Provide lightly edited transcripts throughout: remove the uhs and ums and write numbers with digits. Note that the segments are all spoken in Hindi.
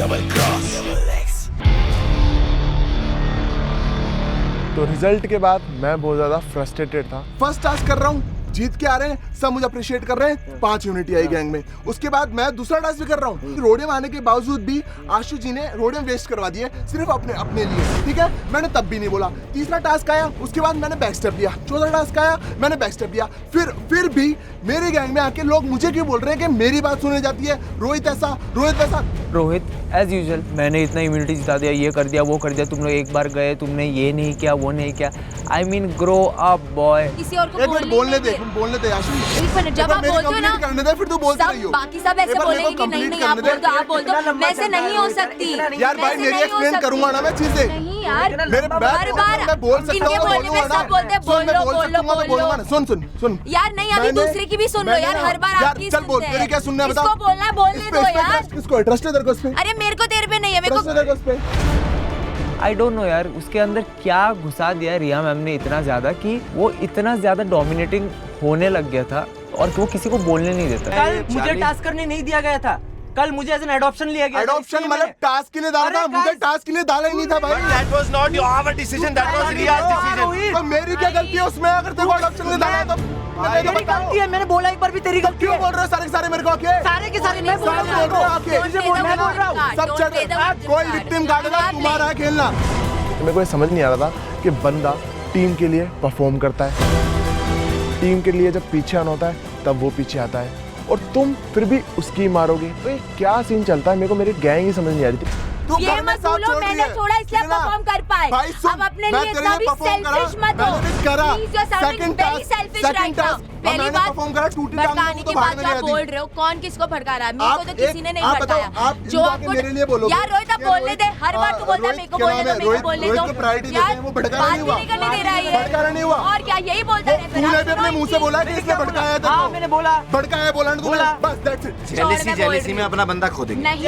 Double cross. तो रिजल्ट के बाद मैं बहुत ज्यादा फ्रस्ट्रेटेड था। फर्स्ट टास्क कर रहा हूँ, जीत के आ रहे हैं, सब मुझे अप्रिशिएट कर रहे हैं, 5 यूनिटी आई गैंग में। उसके बाद मैं दूसरा टास्क भी कर रहा हूँ। रोडियम आने के बावजूद भी आशु जी ने रोडियम वेस्ट करवा दिए सिर्फ अपने लिए, ठीक है, मैंने तब भी नहीं बोला। तीसरा टास्क आया, उसके बाद मैंने बैक स्टेप लिया। चौथा टास्क आया, मैंने बैक स्टेप लिया। फिर भी मेरे गैंग में आके लोग मुझे क्यों बोल रहे हैं कि मेरी बात सुनी जाती है, रोहित ऐसा, रोहित वैसा। रोहित एज यूजुअल मैंने इतना इम्यूनिटी जिता दिया, ये कर दिया, वो कर दिया, तुम लोग एक बार गए, तुमने ये नहीं किया, वो नहीं किया। I mean grow up boy. किसी और को बोलने दे आशु। एक मिनट, जब आप बोलते हो ना करने दे, फिर तू बोलती रही हो। बाकी सब ऐसे बोलेंगे कि नहीं आप बोल दो, आप बोल दो। मैं ऐसे नहीं हो सकती यार भाई, मेरी एक्सप्लेन करूंगा ना मैं चीजें। नहीं यार, मेरे हर बार मैं बोल सकता इनके बोलने में सब बोलते हैं बोल लो। सुन यार नहीं, अभी दूसरे की भी सुन लो यार, हर बार आपकी चल बोल, तेरी क्या सुनना है बता। इसको बोलना है, बोलने दो यार। किसको ट्रस्ट है तेरे को इस पे? अरे मेरे को तेरे पे नहीं है, मेरे ट्रस्ट है तेरे को इस पे? आई डोंट नो यार, उसके अंदर क्या घुसा दिया रिया मैम ने इतना ज्यादा कि वो इतना ज्यादा डोमिनेटिंग होने लग गया था और वो किसी को बोलने नहीं देता। कल मुझे टास्क करने नहीं दिया गया था, कल मुझे एज एन एडॉप्शन लिया गया। एडॉप्शन मतलब टास्क के लिए डाला था, मुझे टास्क के लिए डाला ही नहीं था भाई। That was not your decision, that was Riya's decision. तो मेरी क्या गलती है उसमें? अगर तेरे को एडॉप्शन के लिए डाला है तो मेरी गलती है, मैंने बोला एक बार भी तेरी गलती क्यों है। बोल रहे हो सारे के सारे मेरे को आके? सारे के सारे मैं बोल रहा हूँ, सब चढ़, कोई विक्टिम कार्ड है, तुम्हारा है खेलना। मेरे को ये समझ नहीं आ रहा था कि बंदा टीम के लिए परफॉर्म करता है, टीम के लिए जब पीछे आना होता है तब वो पीछे आता है, और तुम फिर भी उसकी मारोगे। तो ये क्या सीन चलता है? मेरे को मेरी गैंग ही समझ नहीं आ रही थी। ये मत बोलो, मैंने छोड़ा इसलिए परफॉर्म कर पाए। अब अपने लिए इतना भी सेल्फिश मत हो। Please, you're sounding very selfish right now. पहली बात, भड़काने की बात आप बोल रहे हो, कौन किसको भड़का रहा है? मेरे को तो किसी ने नहीं भड़काया। जो आपको यार रोहित आप बोलने दे, हर बार तू बोलता है मेरे को बोलने दो, मेरे को बोलने दो। यार बात भी नहीं करने दे रहा है ये। और क्या यही बोलता है? तूने भी अपने मुंह से बोला कि इसने भड़काया था। हाँ मैंने बोला, भड़काया बोला ना, बस दैट्स इट। जेलेसी में अपना बंदा खो देंगे। नहीं,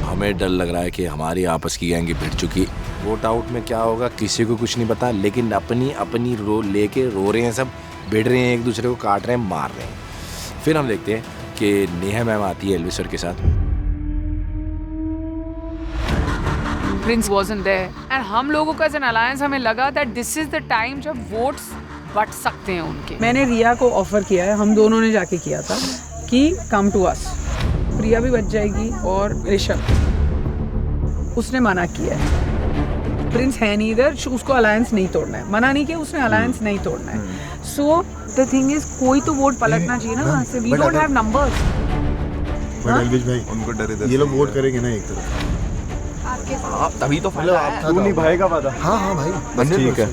हमें डर लग रहा है कि हमारी आपस की गैंग भिड़ चुकी। वोट आउट में क्या होगा किसी को कुछ नहीं पता, लेकिन अपनी रो लेके रो रहे हैं, सब भिड़ रहे हैं, एक दूसरे को काट रहे हैं, मार रहे हैं। फिर हम देखते हैं कि नेहा मैम आती है एल्विस सर के साथ। प्रिंस wasn't there and हम लोगों का एज एन अलायंस हमें लगा that this is the time जब वोट्स बट सकते हैं उनके। मैंने रिया को ऑफर किया है, हम दोनों ने जाके किया था कि कम टू अस, प्रिया भी बच जाएगी और ऋषभ, उसने मना किया है। प्रिंस है नहीं इधर, उसको अलायंस नहीं तोड़ना है, मना नहीं किया उसने, अलायंस नहीं तोड़ना है। सो द थिंग इज कोई तो वोट पलटना चाहिए ना वहाँ से। We don't have numbers. Elvish भाई उनको डर इधर, ये लोग वोट करेंगे ना एक तरफ, तभी तो फायदा है। तू निभाएगा वादा? हाँ भाई बस ठीक है,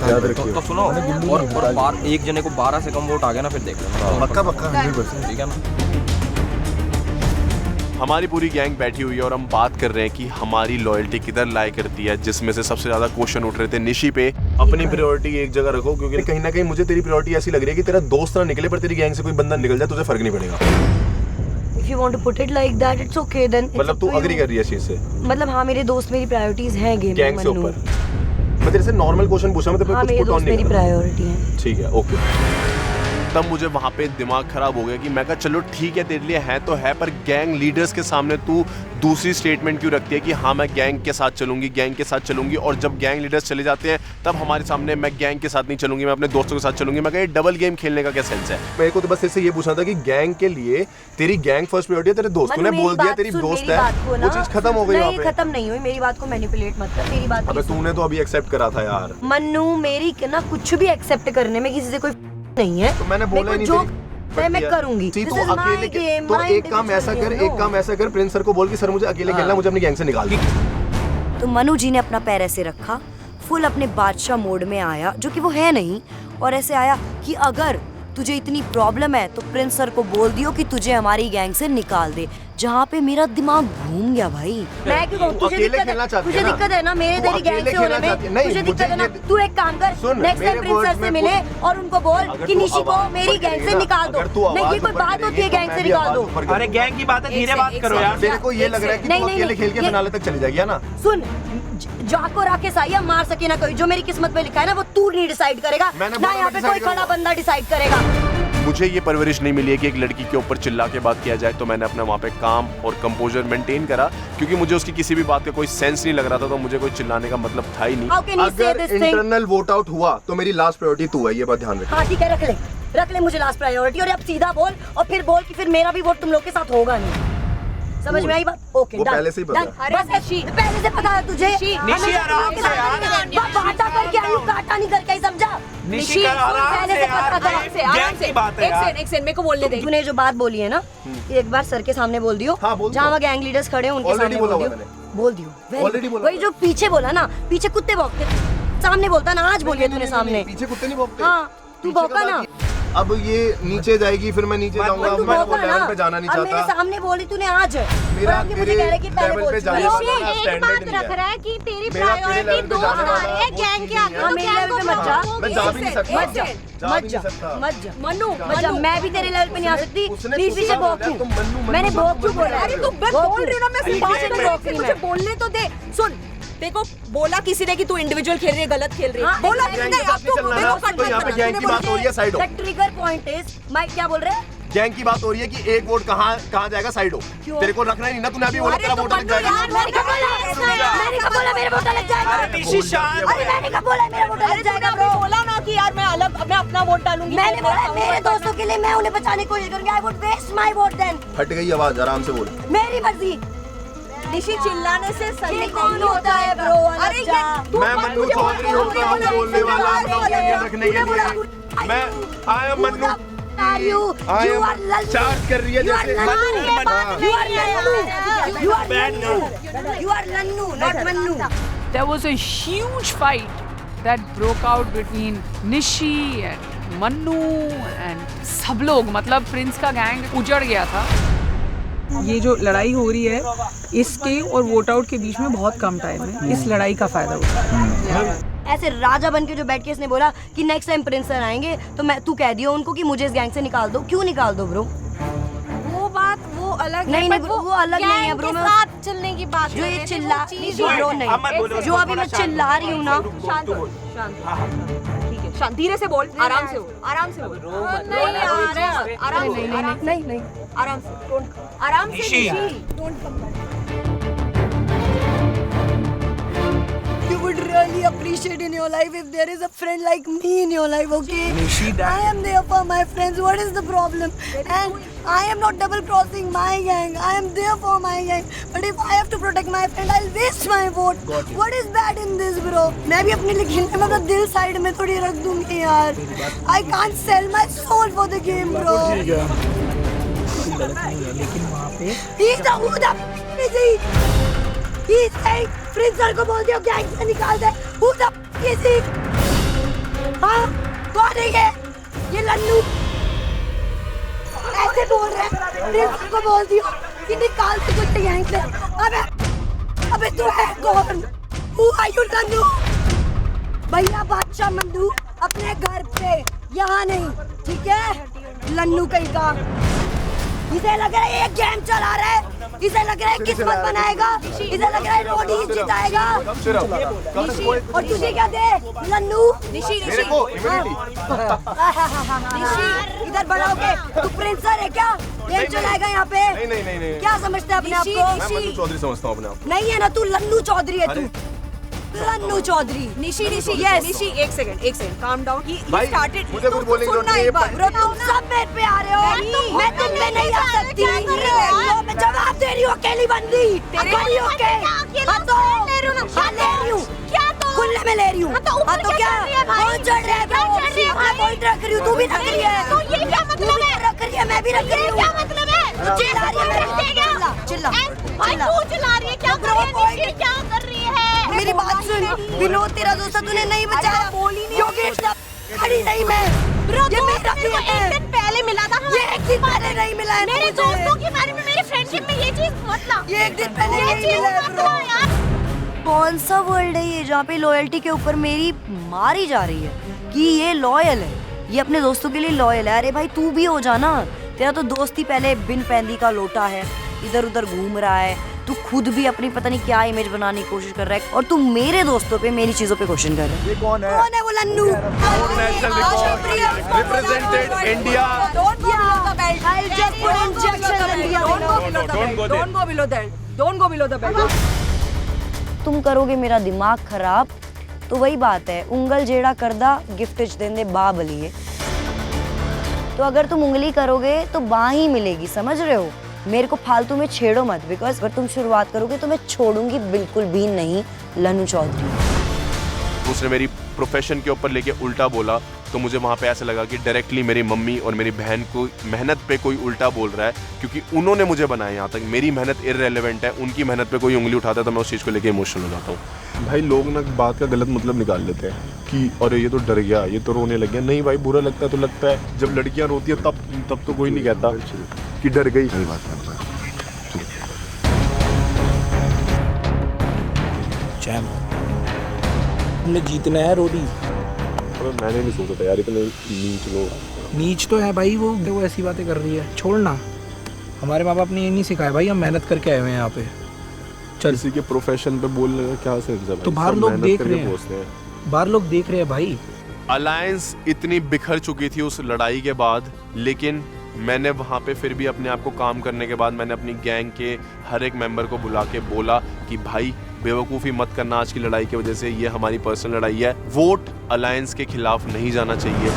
याद रखियो। तो सुनो, और एक जने को 12 से कम वोट आ गया ना, फिर देख लेना। पक्का 100%, ठीक है ना। हमारी पूरी गैंग बैठी हुई है और हम बात कर रहे हैं कि हमारी लॉयल्टी किधर लाई करती है, जिसमें से सबसे ज्यादा क्वेश्चन उठ रहे थे निशी पे। अपनी प्रायोरिटी एक जगह रखो, क्योंकि कहीं ना कहीं मुझे तेरी प्रायोरिटी ऐसी लग रही है कि तेरा दोस्त ना निकले पर तेरी गैंग से कोई बंदा निकल जाए, तुझे फर्क नहीं पड़ेगा। If you want to put it like that, it's okay then. मतलब तू अग्री कर रही है इस चीज से? मतलब हाँ, मेरे दोस्त मेरी प्रायोरिटीज हैं गैंग से ऊपर। मैं तेरे से नॉर्मल क्वेश्चन पूछा, मैं तेरे पे कुछ पुट ऑन नहीं कर रहा। मेरी प्रायोरिटी है। ठीक है, ओके। तब मुझे वहाँ पे दिमाग खराब हो गया कि मैं कहा चलो ठीक है तेरे लिए है तो है, पर गैंग लीडर्स के सामने तू दूसरी स्टेटमेंट क्यों रखती है कि हाँ मैं गैंग के साथ चलूंगी, गैंग के साथ चलूंगी, और जब गैंग लीडर्स चले जाते हैं तब हमारे सामने मैं गैंग के साथ नहीं चलूंगी, मैं अपने दोस्तों के साथ चलूंगी। मैं कहा डबल गेम खेलने का क्या सेंस है? मेरे को तो बस इससे ये पूछना था कि गैंग के लिए तेरी गैंग फर्स्ट प्रायोरिटी है, तेरे दोस्त ने बोल दिया तेरी दोस्त है, वो चीज खत्म हो गई वहाँ पे। खत्म नहीं हुई, मेरी बात को मैनिपुलेट मत कर, मेरी बात। अबे तूने तो अभी एक्सेप्ट करा था यार। मन्नू मेरी ना कुछ भी एक्सेप्ट करने में किसी से कोई नहीं है, तो मैंने बोला नहीं जो मैं करूंगी। तो अकेले तो एक काम ऐसा कर प्रिंस सर को बोल कि सर मुझे अकेले खेलना, मुझे अपनी गैंग से निकाल दी। तो मनु जी ने अपना पैर ऐसे रखा, फुल अपने बादशाह मोड में आया, जो कि वो है नहीं, और ऐसे आया कि अगर तुझे इतनी प्रॉब्लम है तो प्रिंस सर को बोल दियो कि तुझे हमारी गैंग से निकाल दे। जहाँ पे मेरा दिमाग घूम गया भाई। मैं क्यों कहूँ, तुझे दिक्कत है ना मेरे तेरी गैंग से होने में, तुझे दिक्कत है ना। तू एक काम कर, नेक्स्ट टाइम प्रिंस सर से मिले और उनको बोल कि निशी को मेरी गैंग से निकाल दो। नहीं, ये कोई बात होती है गैंग से निकाल दो? अरे गैंग की बात है, धीरे बात करो यार। मेरे को ये लग रहा है कि तू अकेले खेल के फिनाले तक चली जाएगी ना। सुन, जाको राकेश आइया मार सके ना कोई, जो मेरी किस्मत में लिखा है ना वो तू नहीं डिसाइड करेगा ना, यहाँ पे कोई खड़ा बंदा डिसाइड करेगा। मुझे ये परवरिश नहीं मिली है कि एक लड़की के ऊपर चिल्ला के बात किया जाए, तो मैंने अपना वहाँ पे काम और कंपोजर मेंटेन करा, क्योंकि मुझे उसकी किसी भी बात का कोई सेंस नहीं लग रहा था, तो मुझे कोई चिल्लाने का मतलब था ही नहीं। अगर इंटरनल वोट आउट हुआ तो मेरी लास्ट प्रायोरिटी तू है, ये बात ध्यान रख। हाँ ठीक है, रख ले मुझे लास्ट प्रायोरिटी। और अब सीधा बोल और फिर बोल कि फिर मेरा भी वोट तुम लोग के साथ होगा नहीं। समझ में आई बात? ओके, वो पहले से ही पता है। पहले से पता है तुझे। निशी आराम से यार, बाटा करके आई हूँ, काटा नहीं करके आई, समझा? निशी आराम से यार, आराम से बात है यार। एक सेकंड मेरे को बोलने दे। तूने जो बात बोली है ना, एक बार सर के सामने बोल दियो, जहाँ वहाँ गैंग लीडर्स खड़े हैं उनके सामने बोल दियो। वही जो पीछे बोला ना, पीछे कुत्ते भौंकते, सामने बोलता ना, आज बोलिए तूने सामने। पीछे कुत्ते नहीं भौंकते। हाँ तू भौंका ना। अब ये नीचे जाएगी, फिर मैं नीचे जाऊंगा, मैं वो लेवल पे जाना नहीं चाहता। मेरे सामने बोली तूने आज। मेरा तेरे लेवल पे जाने वाला स्टैंडर्ड नहीं है। रख रहा है कि तेरी प्रायोरिटी दोस्त आ रही है गैंग के आगे, तो मेरे लेवल पे मत जा। मैं जा भी नहीं सकता। मत जा मनु, मैं भी तेरे लेवल पे नहीं आ सकती। प्लीज पीछे भौंकू, मैंने भौंकू बोला। अरे तू बोल रही हो ना, मैं मुझे बोलने तो दे। सुन, देखो बोला किसी ने कि तू इंडिविजुअल खेल रही है, गलत खेल रही है। बोला गैंग के साथ नहीं चलना ना, तो यहाँ पे गैंग की बात हो रही है, साइड हो। ट्रिगर पॉइंट इज, मैं क्या बोल रहे हैं? गैंग की बात हो रही है कि एक वोट कहाँ जाएगा, साइड हो। तेरे को रखना ही नहीं ना, तूने अभी बोला तेरा वोट लग जाएगा। मैंने कब बोला मेरा वोट लग जाएगा? अरे मैंने कब बोला मेरा वोट लग जाएगा? बोला ना कि यार मैं अपना वोट डालूंगी। मैंने बोला मेरे दोस्तों के लिए मैं उन्हें बचाने की कोशिश करूंगी। I would waste my vote then. फट गई आवाज, आराम से बोल। मेरी मर्जी। निशी चिल्लाने से सही नहीं होता है ब्रो। अरे ये मैं मन्नू चौधरी होता हूँ बोलने वाला, अपना ओपिनियन रखने के लिए। मैं I am Mannu. I am charge कर रही है जैसे You are Lannu, not Mannu. There was a huge fight that broke out between Nishi and Mannu and सब लोग, मतलब प्रिंस का गैंग उजड़ गया था। ये जो लड़ाई हो रही है, इसके और वोट आउट के बीच में बहुत कम टाइम है। इस लड़ाई का फायदा होता है। ऐसे राजा बन के जो बैठ के इसने बोला कि नेक्स्ट टाइम प्रिंस सर आएंगे, तो मैं तू कह दियो उनको कि मुझे इस गैंग से निकाल दो। क्यों निकाल दो ब्रो? वो बात वो अलग नहीं है, वो अलग नहीं है ब्रो। मैं साथ चलने की बात जो ये चिल्ला ब्रो नहीं, जो अभी मैं चिल्ला रही हूँ ना, शांत हो, ठीक है, शांत, धीरे से बोल, आराम से बोल, आराम से बोल। नहीं आराम से Nishi. You would really appreciate in your life if there is a friend like me in your life, okay? I am there for my friends. What is the problem? And I am not double crossing my gang. I am there for my gang. But if I have to protect my friend, I'll waste my vote. What is bad in this, bro? मैं भी अपने लिए खेलने में अपना दिल साइड में थोड़ी रख दूंगी यार. I can't sell my soul for the game, bro. लेकिन वहाँ पे He's saying, प्रिंस सर को बोल दियो गैंग से निकाल दे। Who the is he? हाँ, कौन है ये? ये लन्नू ऐसे बोल रहे हैं। प्रिंस सर को बोल दियो कि निकाल दे तुझे गैंग से। अबे तू है कौन? Who are you, लन्नू? भैया बादशाह मंडू अपने घर पे, यहाँ नहीं, ठीक है? लन्नू कहीं का। इसे लग रहा है ये गेम चला रहा है, इसे लग रहा है किस्मत बनाएगा, इसे लग रहा है रोडी जिताएगा। और तुझे क्या दे लन्नू? निशी इधर बढ़ाओगे तू प्रिंस सर है क्या? गेम चलाएगा यहाँ पे? नहीं। क्या समझते हैं अपने आप को? मैं मन्नू चौधरी समझता हूँ अपने आप। नहीं है ना, तू लन्नू चौधरी है। तू लन्नू चौधरी। निशी यस निशी, एक second calm down. He started, मुझे कुछ बोलने की जरूरत नहीं है। ब्रो तुम सब मेरे पे आ रहे हो, मैं तुम पे नहीं आ सकती। मैं जवाब दे रही हूँ, अकेली बंदी खड़ी होके। हाँ तो ले रही हूँ, क्या तो खुले में ले रही हूँ। हाँ तो क्या कौन चढ़ रहा है? मैं पॉइंट रख रही हूँ, तू भी रख रही है। तो ये क्या मतलब है? रख रही है, मैं भी रख रही हूँ। क्या मतलब है? चिल्ला रही है, चिल्ला भाई तू चिल्ला रही है, क्या कर रही है? क्या कर रही है? मेरी बात सुन, विनोद तेरा दोस्त तूने नहीं बचाया। योगेश खड़ी नहीं मैं, ये मेरा भी है। एक दिन पहले मिला था, ये एक दिन पहले नहीं मिला है। मेरे दोस्तों के बारे में, मेरी फ्रेंडशिप में ये चीज मतलब, ये एक दिन पहले नहीं मिला है यार। कौन सा वर्ल्ड है ये जहाँ पे लॉयल्टी के ऊपर मेरी मारी जा रही है कि ये लॉयल है, ये अपने दोस्तों के लिए लॉयल है? अरे भाई तू भी हो जाना, तेरा तो दोस्त ही पहले बिन पैंदी का लोटा है। इधर उधर घूम रहा है, तू खुद भी अपनी पता नहीं क्या इमेज बनाने की कोशिश कर रहा है और तू मेरे दोस्तों पे, मेरी चीजों पे क्वेश्चन कर रहा है। ये कौन है? कौन है वो लन्नू? National record represented India. Don't go below the belt. तुम करोगे मेरा दिमाग खराब तो वही बात है, उंगल जेड़ा करदा गिफ्ट देंदे बाँ बलिए। तो अगर तुम उंगली करोगे तो बाँ ही मिलेगी, समझ रहे हो? मेरे को फालतू में छेड़ो मत, बिकॉज अगर तुम शुरुआत करोगे तो मैं छोड़ूंगी बिल्कुल भी नहीं लन्नू चौधरी। उसने मेरी प्रोफेशन के ऊपर लेके उल्टा बोला तो मुझे वहाँ पे ऐसा लगा कि डायरेक्टली मेरी मम्मी और मेरी बहन को मेहनत पे कोई उल्टा बोल रहा है, क्योंकि उन्होंने मुझे बनाया यहाँ तक। मेरी मेहनत इररिलेवेंट है, उनकी मेहनत पे कोई उंगली उठाता है तो मैं उस चीज़ को लेके इमोशनल हो जाता हूँ। भाई लोग ना बात का गलत मतलब निकाल लेते हैं कि अरे ये तो डर गया, ये तो रोने लग गया। नहीं भाई, बुरा लगता है तो लगता है। जब लड़कियाँ रोती है तब तो कोई नहीं कहता कि डर गई। सही बात है। चैम हमने जीतना है रोडी। मैंने नहीं सोचा था यार इतने नीच लोग। नीच तो है भाई, वो ऐसी बातें कर रही है, छोड़ना। हमारे माँ बाप ने ये नहीं सिखाया भाई, हम मेहनत करके आए हुए हैं यहाँ पे। चल किसी के प्रोफेशन पे बोलने का क्या सेंस है? तो बाहर लोग देख रहे हैं, बाहर लोग देख रहे हैं भाई। अलायंस इतनी बिखर चुकी थी उस लड़ाई के बाद, लेकिन मैंने वहाँ पे फिर भी अपने आप को काम करने के बाद मैंने अपनी गैंग के हर एक मेंबर को बुला के बोला कि भाई बेवकूफ़ी मत करना आज की लड़ाई की वजह से, ये हमारी पर्सनल लड़ाई है, वोट अलायंस के खिलाफ नहीं जाना चाहिए।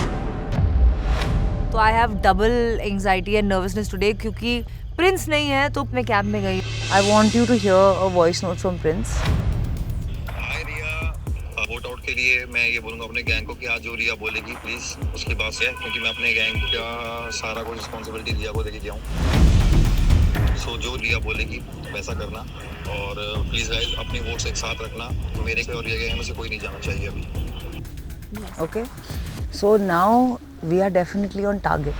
तो I have double anxiety and nervousness today क्योंकि प्रिंस नहीं है तो मैं कैब में गई। I want you to hear a voice note from Prince. Hi Riya, vote out के लिए मैं ये बोलूँगा अपने गैंग को कि आज जो रिया बोलेगी प्लीज़ उसकी बात से, क्योंकि मैं अपने गैंग का सारा कुछ रिस्पॉन्सिबिलिटी रिया को देके गया हूँ। सो जो रिया बोलेगी वैसा करना और प्लीज़ गाइस अपनी वोट्स एक साथ रखना। मेरे पे और रिया गैंग में से कोई नहीं जाना चाहिए अभी। Okay, so now we are definitely on target.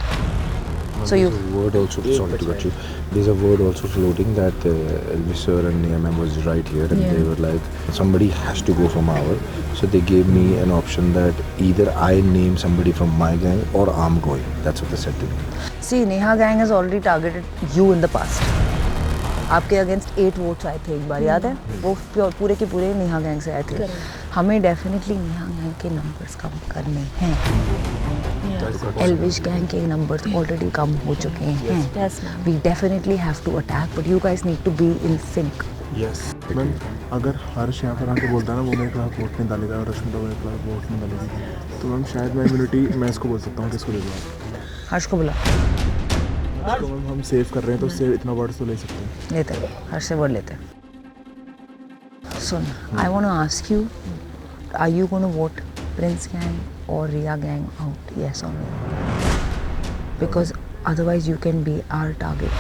So you word also, sorry to cut you, there's a word also floating that Elvis sir and Niyam was right here and they were like somebody has to go from our, so they gave me an option that either I name somebody from my gang or I'm going. That's what they said to me. See, Neha gang has already targeted you in the past. आपके अगेंस्ट 8 वोट्स आए थे एक बार, याद है? वो पूरे के पूरे नेहा गैंग से आए थे। हमें डेफिनेटली नेहा गैंग के नंबर्स कम करने हैं। एल्विश गैंग के नंबर्स ऑलरेडी कम हो चुके हैं। We definitely have to attack but you guys need to be in sync. Yes ma'am, अगर हर्ष यहाँ पर आके बोलता है ना वो मेरे खिलाफ वोट नहीं डालेगा और रश्मिता मेरे खिलाफ वोट नहीं डालेगी, तो मैम शायद मैं इम्यूनिटी मैं इसको बोल सकता हूँ। किसको दे दूँ? हर्ष को बुला। तो मैम हम सेव कर रहे हैं तो उससे इतना वर्ड तो ले सकते हैं। लेते हैं, हर्ष से वर्ड लेते हैं। सुन, I want to ask you, are you gonna vote Prince gang और Riya gang out, yes or no? Because otherwise you can be our target.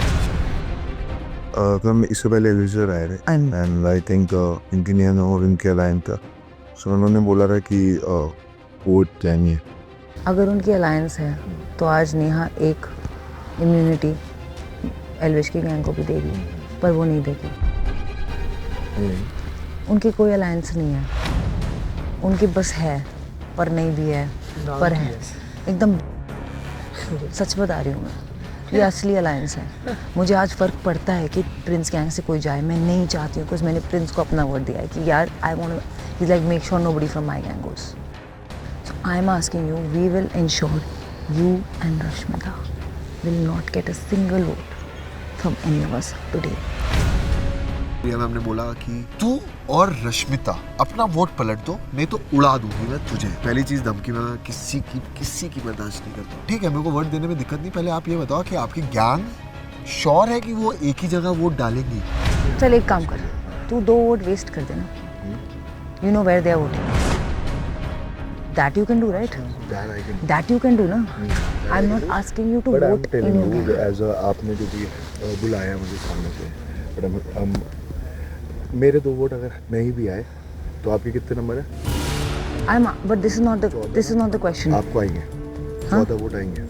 Ma'am इससे पहले एल्विसर आए थे एंड आई थिंक इनके नियम और इनके अलायंस था, सो उन्होंने बोला था कि वोट चाहिए। अगर उनकी अलायंस है तो आज नेहा एक इम्यूनिटी एल्विश की गैंग को भी देगी, पर वो नहीं देगी। उनकी कोई अलायंस नहीं है, उनकी बस है पर नहीं भी है, पर है। एकदम सच बता रही हूँ मैं, ये असली अलायंस है। मुझे आज फ़र्क पड़ता है कि प्रिंस गैंग से कोई जाए, मैं नहीं चाहती हूँ, बिकॉज मैंने प्रिंस को अपना वर्ड दिया है कि यार I want he like make sure nobody from my gang goes. So I am asking you, we will ensure you and Rashmita will not get a single vote from any of us today. Riya ma'am ने बोला कि तू और रश्मिता अपना वोट पलट दो, नहीं तो उड़ा दूंगी मैं तुझे। पहली चीज धमकी में किसी की बर्दाश्त नहीं करता। ठीक है, मेरे को वोट देने में दिक्कत नहीं, पहले आप ये बताओ कि आपकी गैंग श्योर है कि वो एक ही जगह वोट डालेंगी? चल एक काम कर, तू 2 वोट वेस्ट कर देना। You know where they are voting. That you can do, right? That you can do, ना? I'm not asking you to vote in your gang. As आपने जो भी बुलाया मुझे सामने से, but मेरे 2 वोट अगर नहीं भी आए तो आपके कितने नंबर है? But this is not the question. आपको आएंगे 14 वोट आएंगे,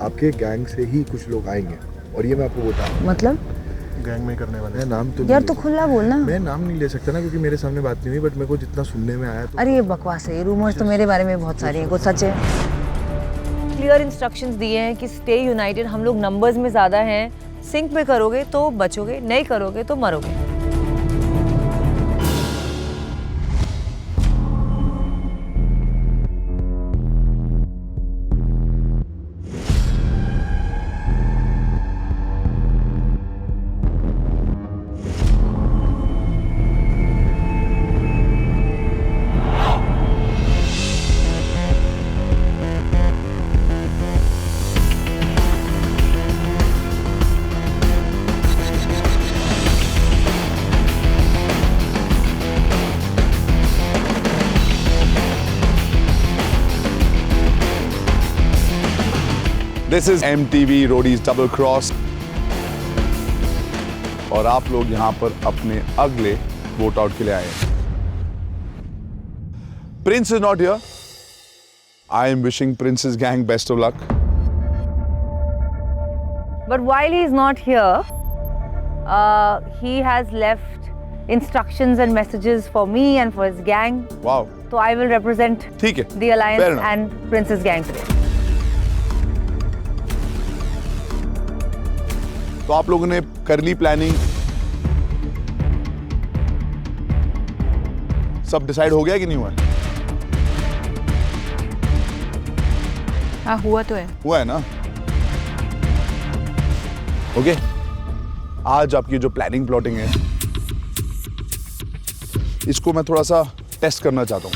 आपके गैंग से ही कुछ लोग आएंगे, और ये मैं आपको बता रहा हूँ। मतलब गैंग में करने वाले नाम तो यार, तो खुला बोलना। मैं नाम नहीं ले सकता ना, क्योंकि मेरे सामने बात नहीं हुई, बट मेरे को जितना सुनने में आया तो। अरे ये बकवास है, ये रूमर्स तो मेरे बारे में बहुत सारी हैं, कुछ सच है। क्लियर इंस्ट्रक्शंस दिए हैं कि स्टे यूनाइटेड, हम लोग नंबर्स में ज़्यादा हैं, सिंक में करोगे तो बचोगे, नहीं करोगे तो मरोगे। This is MTV Roadies Double Cross और आप लोग यहाँ पर अपने अगले वोट आउट के लिए आए हैं। Prince is not here. I am wishing Prince's gang best of luck. But while he is not here, he has left instructions and messages for me and for his gang. Wow. So I will represent ठीक है, the alliance fair enough. and Prince's gang today. तो आप लोगों ने कर ली प्लानिंग, सब डिसाइड हो गया कि नहीं हुआ? हाँ हुआ तो है। हुआ है ना? ओके, आज आपकी जो प्लानिंग प्लॉटिंग है इसको मैं थोड़ा सा टेस्ट करना चाहता हूं।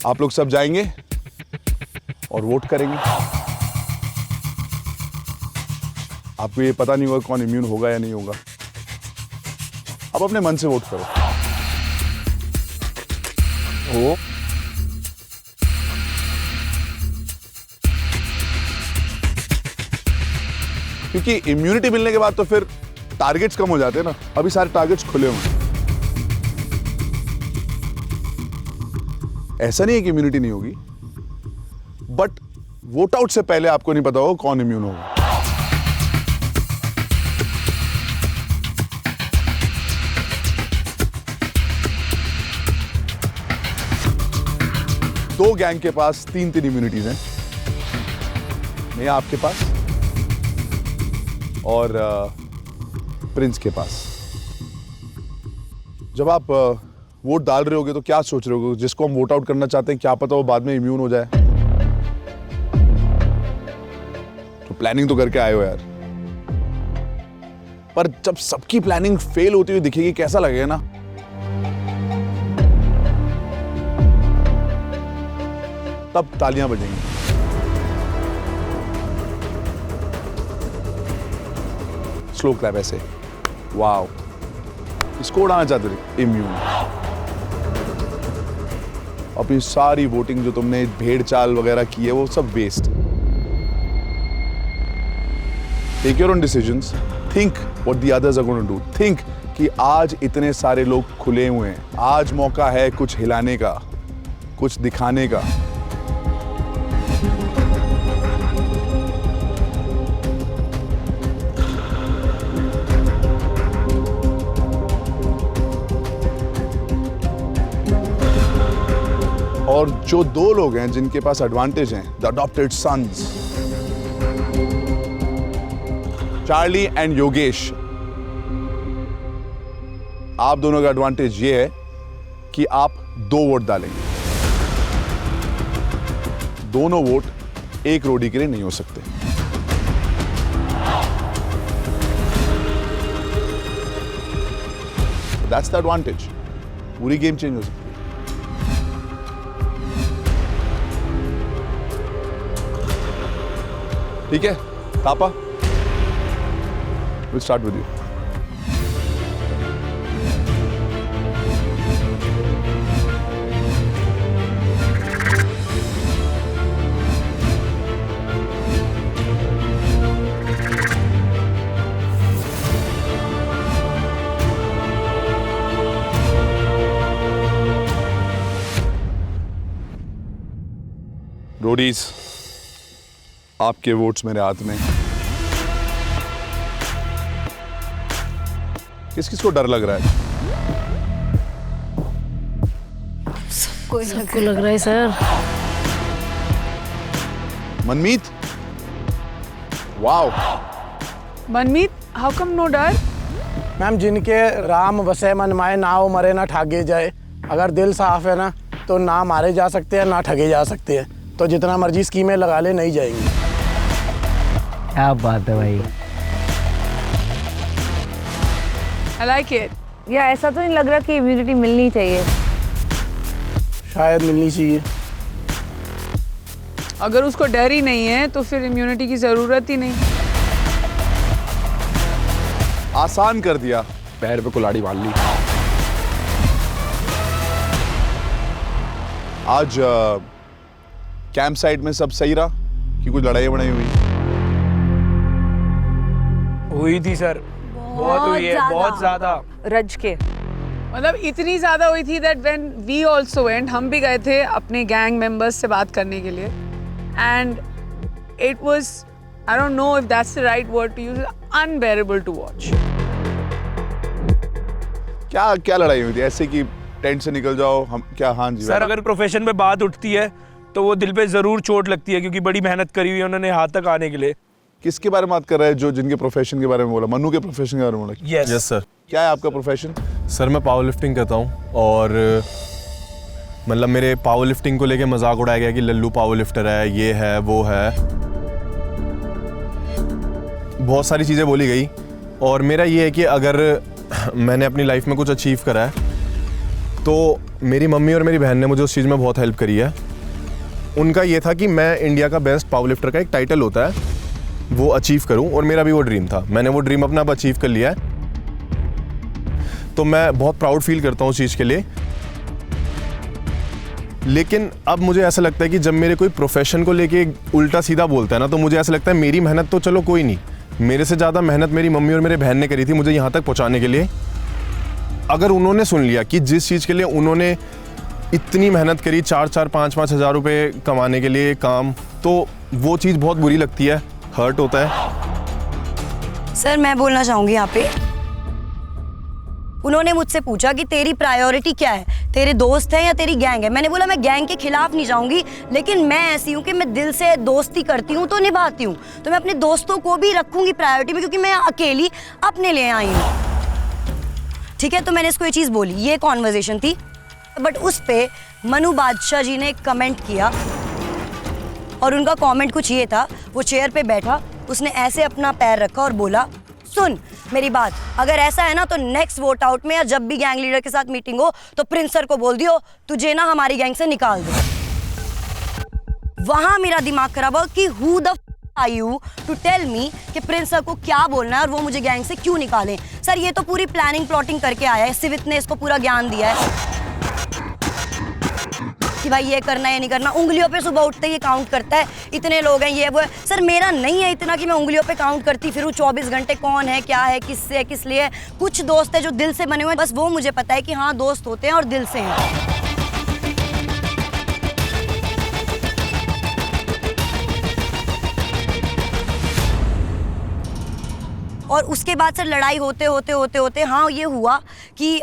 आप लोग सब जाएंगे और वोट करेंगे। आपको ये पता नहीं होगा कौन इम्यून होगा या नहीं होगा। आप अपने मन से वोट करो। वो क्योंकि इम्यूनिटी मिलने के बाद तो फिर टारगेट्स कम हो जाते हैं ना। अभी सारे टारगेट्स खुले हुए हैं। ऐसा नहीं है कि इम्यूनिटी नहीं होगी, बट वोट आउट से पहले आपको नहीं पता होगा कौन इम्यून होगा। दो गैंग के पास तीन इम्यूनिटीज हैं। मैं आपके पास और प्रिंस के पास। जब आप वोट डाल रहे होगे तो क्या सोच रहे होगे? जिसको हम वोट आउट करना चाहते हैं क्या पता वो बाद में इम्यून हो जाए। तो प्लानिंग तो करके आए हो यार, पर जब सबकी प्लानिंग फेल होती हुई दिखेगी कैसा लगेगा ना? तब तालियां बजेंगी। स्लो क्लैप ऐसे। वाओ, इसको उड़ाना चाहते थे इम्यून। अपनी सारी वोटिंग जो तुमने भेड़ चाल वगैरह की है वो सब waste. Take your own decisions, think what the others are going to do. Think कि आज इतने सारे लोग खुले हुए हैं, आज मौका है कुछ हिलाने का, कुछ दिखाने का। और जो दो लोग हैं जिनके पास एडवांटेज हैं, the adopted sons, Charlie and Yogesh, आप दोनों का एडवांटेज ये है कि आप 2 वोट डालेंगे। दोनों वोट एक रोडी के लिए नहीं हो सकते। That's the advantage. पूरी गेम चेंज हो सकती है। ठीक है पापा, we'll start with you. Roadies, आपके वोट्स मेरे हाथ में। किस किस को डर लग रहा है? सबको लग रहा है sir. Manmeet, wow. Manmeet, how come no डर? मैम, जिनके राम वसे मन माए, ना वो मरे ना ठागे जाए। अगर दिल साफ है ना तो ना मारे जा सकते हैं ना ठगे जा सकते हैं, तो जितना मर्जी स्कीमें लगा ले नहीं जाएंगी। क्या बात है भाई। I like it. या ऐसा तो नहीं लग रहा कि इम्यूनिटी मिलनी चाहिए? शायद मिलनी चाहिए। अगर उसको डर ही नहीं है तो फिर इम्यूनिटी की जरूरत ही नहीं। आसान कर दिया। पैर पे कुल्हाड़ी बांध ली। आज कैंप साइट में सब सही रहा कि कुछ लड़ाई वड़ाई हुई थी सर, बहुत हुई है, बहुत ज्यादा। रज के मतलब इतनी ज्यादा हुई थी that when we also went, हम भी गए थे अपने गैंग मेंबर्स से बात करने के लिए, and it was, I don't know if that's the right word to use, unbearable to watch. क्या क्या लड़ाई हुई थी ऐसे कि टेंट से निकल जाओ हम क्या? हाँ जी सर, अगर प्रोफेशन पे बात उठती है तो वो दिल पे जरूर चोट लगती है, क्योंकि बड़ी मेहनत करी हुई है उन्होंने यहाँ तक आने के लिए। किसके बारे में बात कर रहे हैं? जो जिनके प्रोफेशन के बारे में बोला, मन्नू के प्रोफेशन के बारे में बोला। Yes sir. क्या है आपका प्रोफेशन? सर मैं पावर लिफ्टिंग करता हूँ, और मतलब मेरे पावर लिफ्टिंग को लेके मजाक उड़ाया गया कि लल्लू पावर लिफ्टर है, ये है वो है, बहुत सारी चीज़ें बोली गई। और मेरा ये है कि अगर मैंने अपनी लाइफ में कुछ अचीव करा है तो मेरी मम्मी और मेरी बहन ने मुझे उस चीज़ में बहुत हेल्प करी है। उनका ये था कि मैं इंडिया का बेस्ट पावर लिफ्टर का एक टाइटल होता है वो अचीव करूं, और मेरा भी वो ड्रीम था। मैंने वो ड्रीम अपना अब अचीव कर लिया है, तो मैं बहुत प्राउड फील करता हूं उस चीज़ के लिए। लेकिन अब मुझे ऐसा लगता है कि जब मेरे कोई प्रोफेशन को लेके उल्टा सीधा बोलता है ना, तो मुझे ऐसा लगता है मेरी मेहनत तो चलो कोई नहीं, मेरे से ज़्यादा मेहनत मेरी मम्मी और मेरे बहन ने करी थी मुझे यहाँ तक पहुँचाने के लिए। अगर उन्होंने सुन लिया कि जिस चीज़ के लिए उन्होंने इतनी मेहनत करी, 4-5 हज़ार रुपये कमाने के लिए काम, तो वो चीज़ बहुत बुरी लगती है, हर्ट होता है। सर मैं बोलना चाहूँगी यहाँ पे, उन्होंने मुझसे पूछा कि तेरी प्रायोरिटी क्या है, तेरे दोस्त हैं या तेरी गैंग है? मैंने बोला मैं गैंग के खिलाफ नहीं जाऊंगी, लेकिन मैं ऐसी हूँ कि मैं दिल से दोस्ती करती हूँ तो निभाती हूँ, तो मैं अपने दोस्तों को भी रखूंगी प्रायोरिटी में, क्योंकि मैं अकेली अपने लिए आई हूँ। ठीक है, तो मैंने इसको ये चीज़ बोली, ये कॉन्वर्जेशन थी। बट उस पे मनु बादशाह जी ने एक कमेंट किया, और उनका कमेंट कुछ ये था, वो चेयर पे बैठा, उसने ऐसे अपना पैर रखा और बोला, सुन मेरी बात, अगर ऐसा है ना तो नेक्स्ट वोट आउट में या जब भी गैंग लीडर के साथ मीटिंग हो तो प्रिंस सर को बोल दियो तुझे ना हमारी गैंग से निकाल दो। वहां मेरा दिमाग खराब हुआ कि who the are you to tell me कि प्रिंस सर को क्या बोलना है और वो मुझे गैंग से क्यों निकालें। सर ये तो पूरी प्लानिंग प्लॉटिंग करके आया है, सिवित ने इसको पूरा ज्ञान दिया है कि भाई ये करना है ये नहीं करना, उंगलियों पे सुबह उठते ही काउंट करता है, इतने लोग हैं ये वो है। सर मेरा नहीं है इतना कि मैं उंगलियों पे काउंट करती फिरूं 24 घंटे कौन है क्या है किससे है किस लिए। कुछ दोस्त है जो दिल से बने हुए हैं, बस वो मुझे पता है कि हाँ दोस्त होते हैं और दिल से हैं। और उसके बाद सर लड़ाई होते होते हाँ ये हुआ कि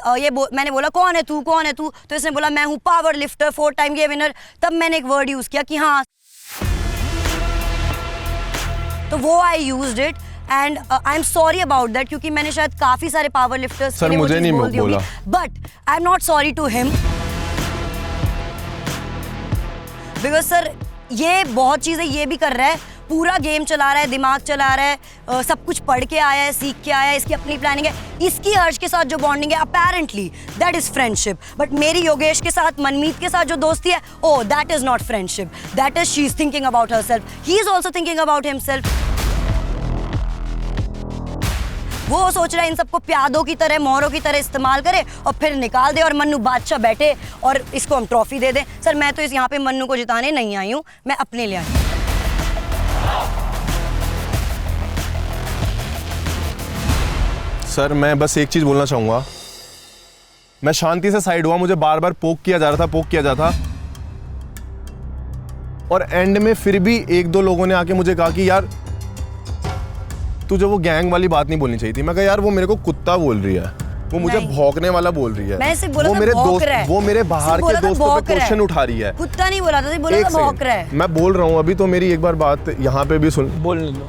मैंने बोला कौन है तू, तो इसने बोला मैं हूँ पावर लिफ्टर 4 टाइम के विनर। तब मैंने एक वर्ड यूज किया कि हाँ, तो वो I used it and I am sorry about that, क्योंकि मैंने शायद काफी सारे पावर लिफ्टर्स सर मुझे नहीं बोला, but I am not sorry to him, because sir ये बहुत चीजें ये भी कर रहा है, पूरा गेम चला रहा है, दिमाग चला रहा है, सब कुछ पढ़ के आया है, सीख के आया है, इसकी अपनी प्लानिंग है। इसकी हर्ष के साथ जो बॉन्डिंग है apparently that is friendship, but मेरी योगेश के साथ मनमीत के साथ जो दोस्ती है oh that is not friendship, that is she is thinking about herself, he is also thinking about himself. वो सोच रहा है इन सबको प्यादों की तरह मोहरों की तरह इस्तेमाल करे और फिर निकाल दे और मन्नू बादशाह बैठे और इसको हम ट्रॉफी दे दें। सर मैं तो इस यहाँ पे मन्नू को जिताने नहीं आई हूँ, मैं अपने लिए आई हूँ। सर मैं बस एक चीज़ बोलना चाहूँगा, मैं शांति से साइड हुआ, मुझे बार बार पोक किया जा रहा था, और एंड में फिर भी 1-2 लोगों ने आके मुझे कहा कि यार तुझे वो गैंग वाली बात नहीं बोलनी चाहिए थी। मैं कहा यार वो मेरे को कुत्ता बोल रही है, वो मुझे भौंकने वाला बोल रही है। मैंने सिर्फ बोला वो था मेरे भौंक दोस्त, रहा है। वो मेरे बाहर के दोस्तों पे क्वेश्चन उठा रही है। कुत्ता नहीं बोला था, बोला था भौंक रहा है। मैं बोल रहा हूँ अभी, तो मेरी एक बार बात यहाँ पे भी सुन। बोलने दो।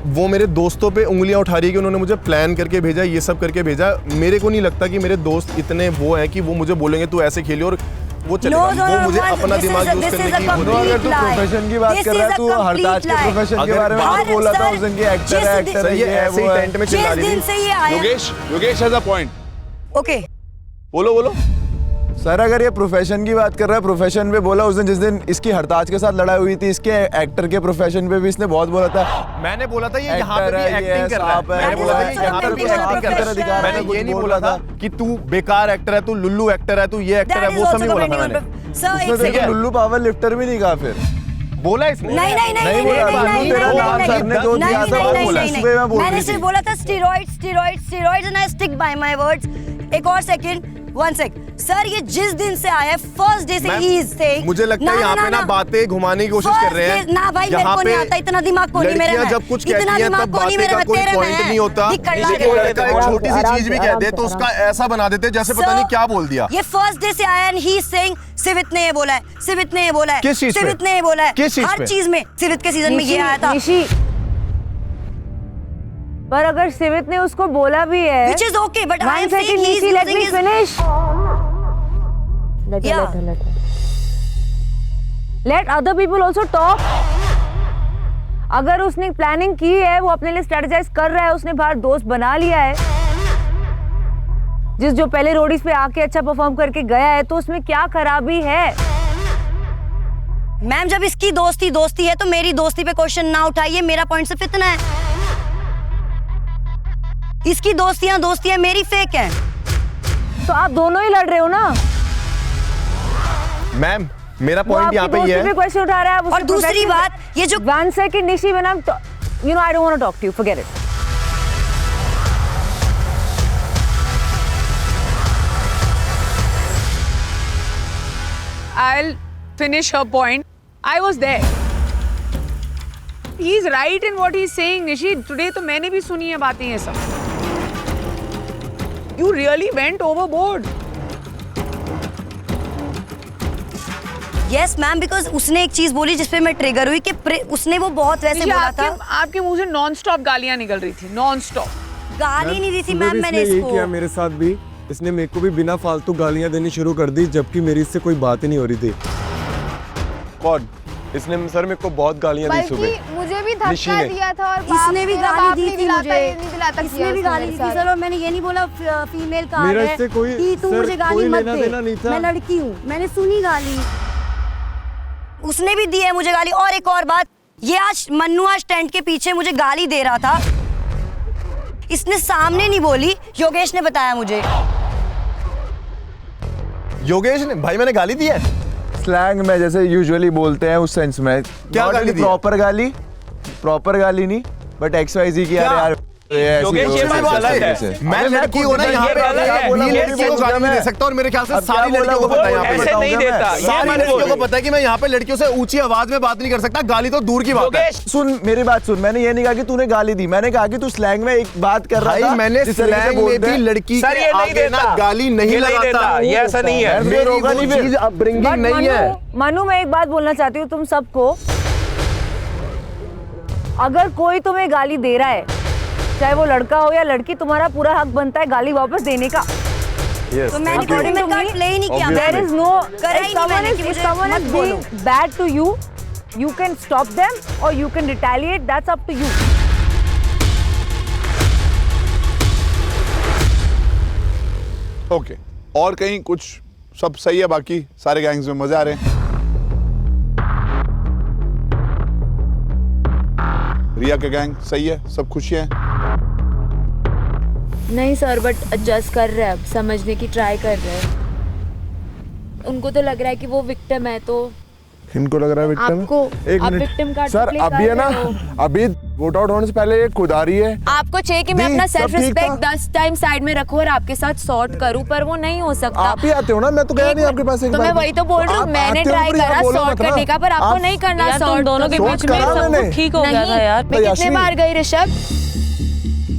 वो मेरे दोस्तों पे उंगलियां उठा रही है कि उन्होंने मुझे प्लान करके भेजा, ये सब करके भेजा। मेरे को नहीं लगता कि मेरे दोस्त इतने वो हैं कि वो मुझे बोलेंगे तू ऐसे खेली और वो चलेगा। वो मुझे अपना दिमाग यूज करने की। अगर तू प्रोफेशन की बात कर रहा है, तू हरताज के प्रोफेशन के बारे में बोला था उस दिन की एक्टर है, ये ऐसे ही टेंट में चिल्ला रही थी। Yogesh has a point. Okay बोलो। सर अगर ये प्रोफेशन की बात कर रहा है, प्रोफेशन पे बोला उस दिन जिस दिन इसकी हरताज के साथ लड़ाई हुई थी, इसके एक्टर के प्रोफेशन पे भी इसने बहुत बोला था। मैंने बोला था ये यहाँ पे भी एक्टिंग कर रहा है। मैंने बोला था ये यहाँ पे भी एक्टिंग कर रहा है। मैंने ये नहीं बोला था कि तू बेकार एक्टर है, तू लुल्लू एक्टर है, तू ये एक्टर है, वो सब नहीं बोला था मैंने। उसने तो लुल्लू पावर लिफ्टर भी नहीं कहा फिर बोला इसने। नहीं बोला। मैंने सिर्फ बोला था steroids and I stick by my words. एक और सेकंड, वन सेक सर, ये जिस दिन से आया है फर्स्ट डे से ही इज सेइंग, मुझे लगता है यहाँ पे ना बातें घुमाने की कोशिश कर रहे हैं। ना भाई मेरे को नहीं आता, इतना दिमाग को नहीं मेरे में। जब कुछ कहती हैं तब बातें का कोई पॉइंट नहीं होता। लड़का एक छोटी सी चीज भी कह दे तो उसका ऐसा बना देते जैसे पता नहीं क्या बोल दिया। ये फर्स्ट डे से आया एंड ही इज सेइंग सिवित ने ये बोला है, सिवित ने ये बोला है, सिवित ने ये बोला है, हर चीज में। सिवित के सीजन में ये आया था। पर अगर सिवित ने उसको बोला भी है, which is okay, but I am saying he is let me finish. Let other people also talk. अगर उसने प्लानिंग की है, वो अपने लिए स्ट्रेटेजाइज कर रहा है, उसने बाहर दोस्त बना लिया है, जो पहले रोडीज पे आके अच्छा परफॉर्म करके गया है, तो उसमें क्या खराबी है? मैम जब इसकी दोस्ती है तो मेरी दोस्ती पे क्वेश्चन ना उठाइए। मेरा पॉइंट सिर्फ इतना है, इसकी दोस्तियां मेरी फेक हैं। तो आप दोनों ही लड़ रहे हो ना मैम। मेरा पॉइंट यहाँ पे ये है। क्वेश्चन उठा रहा है। और दूसरी बात, ये जो 1 second Nishi when I'm you know I don't want to talk to you, forget it. I'll finish her point. I was there. He's right in what he's saying, Nishi. Today तो मैंने भी सुनी है बातें ये सब. You really went overboard. Yes ma'am, because उसने एक चीज बोली जिसपे मैं ट्रिगर हुई कि उसने वो बहुत वैसे बोला था। आपके मुंह से नॉन स्टॉप गालियां निकल रही थी, नॉन स्टॉप। गाली नहीं दी थी मैम मैंने इसको। किया मेरे साथ भी, इसने मेरे को भी बिना फालतू गालियां देनी शुरू कर दी, जबकि मेरी इससे कोई बात ही नहीं हो रही थी। कौन? इसने सर मेरे को बहुत गालियां दी सुबह। मुझे भी धक्का दिया था और इसने भी गाली दी थी मुझे। इसने भी गाली दी थी सर, और मैंने ये नहीं बोला फीमेल का मेरा इससे कोई कि तू मुझे गाली मत दे, मैं लड़की हूँ, मैंने सुनी गाली। उसने भी दी है मुझे गाली। और एक और बात, ये आज मन्नू आज टेंट के पीछे मुझे गाली दे रहा था, इसने सामने नहीं बोली, योगेश ने बताया मुझे। योगेश ने? भाई मैंने गाली दी है स्लैंग में, जैसे यूजुअली बोलते हैं उस सेंस में। क्या गाली दी? प्रॉपर गाली नहीं, बट XYZ की यार योगेश ये बात गलत है। मैं लड़की हूं ना यहाँ पे, लड़कियों को गाली नहीं दे सकता, और मेरे ख्याल से सारी लड़कियों को पता है यहाँ पे। ऐसे नहीं देता। सारी लड़कियों को पता है कि मैं यहाँ पे लड़कियों से ऊंची आवाज में बात नहीं कर सकता, गाली तो दूर की बात है। सुन मेरी बात सुन, मैंने ये नहीं कहा कि तूने गाली दी, मैंने कहा कि तू स्लैंग में एक बात कर रहा था। मैंने स्लैंग में भी लड़की के आगे ना गाली नहीं लगाता, ये ऐसा नहीं है। मेरी वो चीज अपब्रिंगिंग नहीं है। मनु, मैं एक बात बोलना चाहती हूँ तुम सबको, अगर कोई तुम्हें गाली दे रहा है, चाहे वो लड़का हो या लड़की, तुम्हारा पूरा हक बनता है गाली वापस देने का। तो मैंने बॉडी में कार्ड प्ले ही नहीं किया। There is no, if someone is being bad to you, you can stop them or you can retaliate. That's up to you. Okay, और कहीं कुछ सब सही है? बाकी सारे गैंग्स में मजे आ रहे हैं? रिया के गैंग सही है, सब खुशी है? नहीं सर, बट एडजस्ट कर रहे हैं, अब समझने की ट्राई कर रहे हैं। उनको तो लग रहा है कि वो विक्टिम है, तो इनको लग रहा है विक्टिम। आपको एक आप मिनट विक्टिम कार्ड सर, अभी है ना, अभी वोट आउट होने से पहले ये खुद आ रही है। आपको चाहिए कि मैं अपना सेल्फ रिस्पेक्ट 10 टाइम साइड में रखूं और आपके साथ सॉर्ट करूं, पर वो नहीं हो सकता। आप ही आते हो ना, मैं तो गया नहीं आपके पास एक बार। तो मैं वही तो बोल रही हूँ, मैंने ट्राई करा सॉर्ट करने का, पर आपको नहीं करना सॉर्ट। दोनों के बीच में सब ठीक हो गया था यार। मैं कितने बार गई ऋषभ?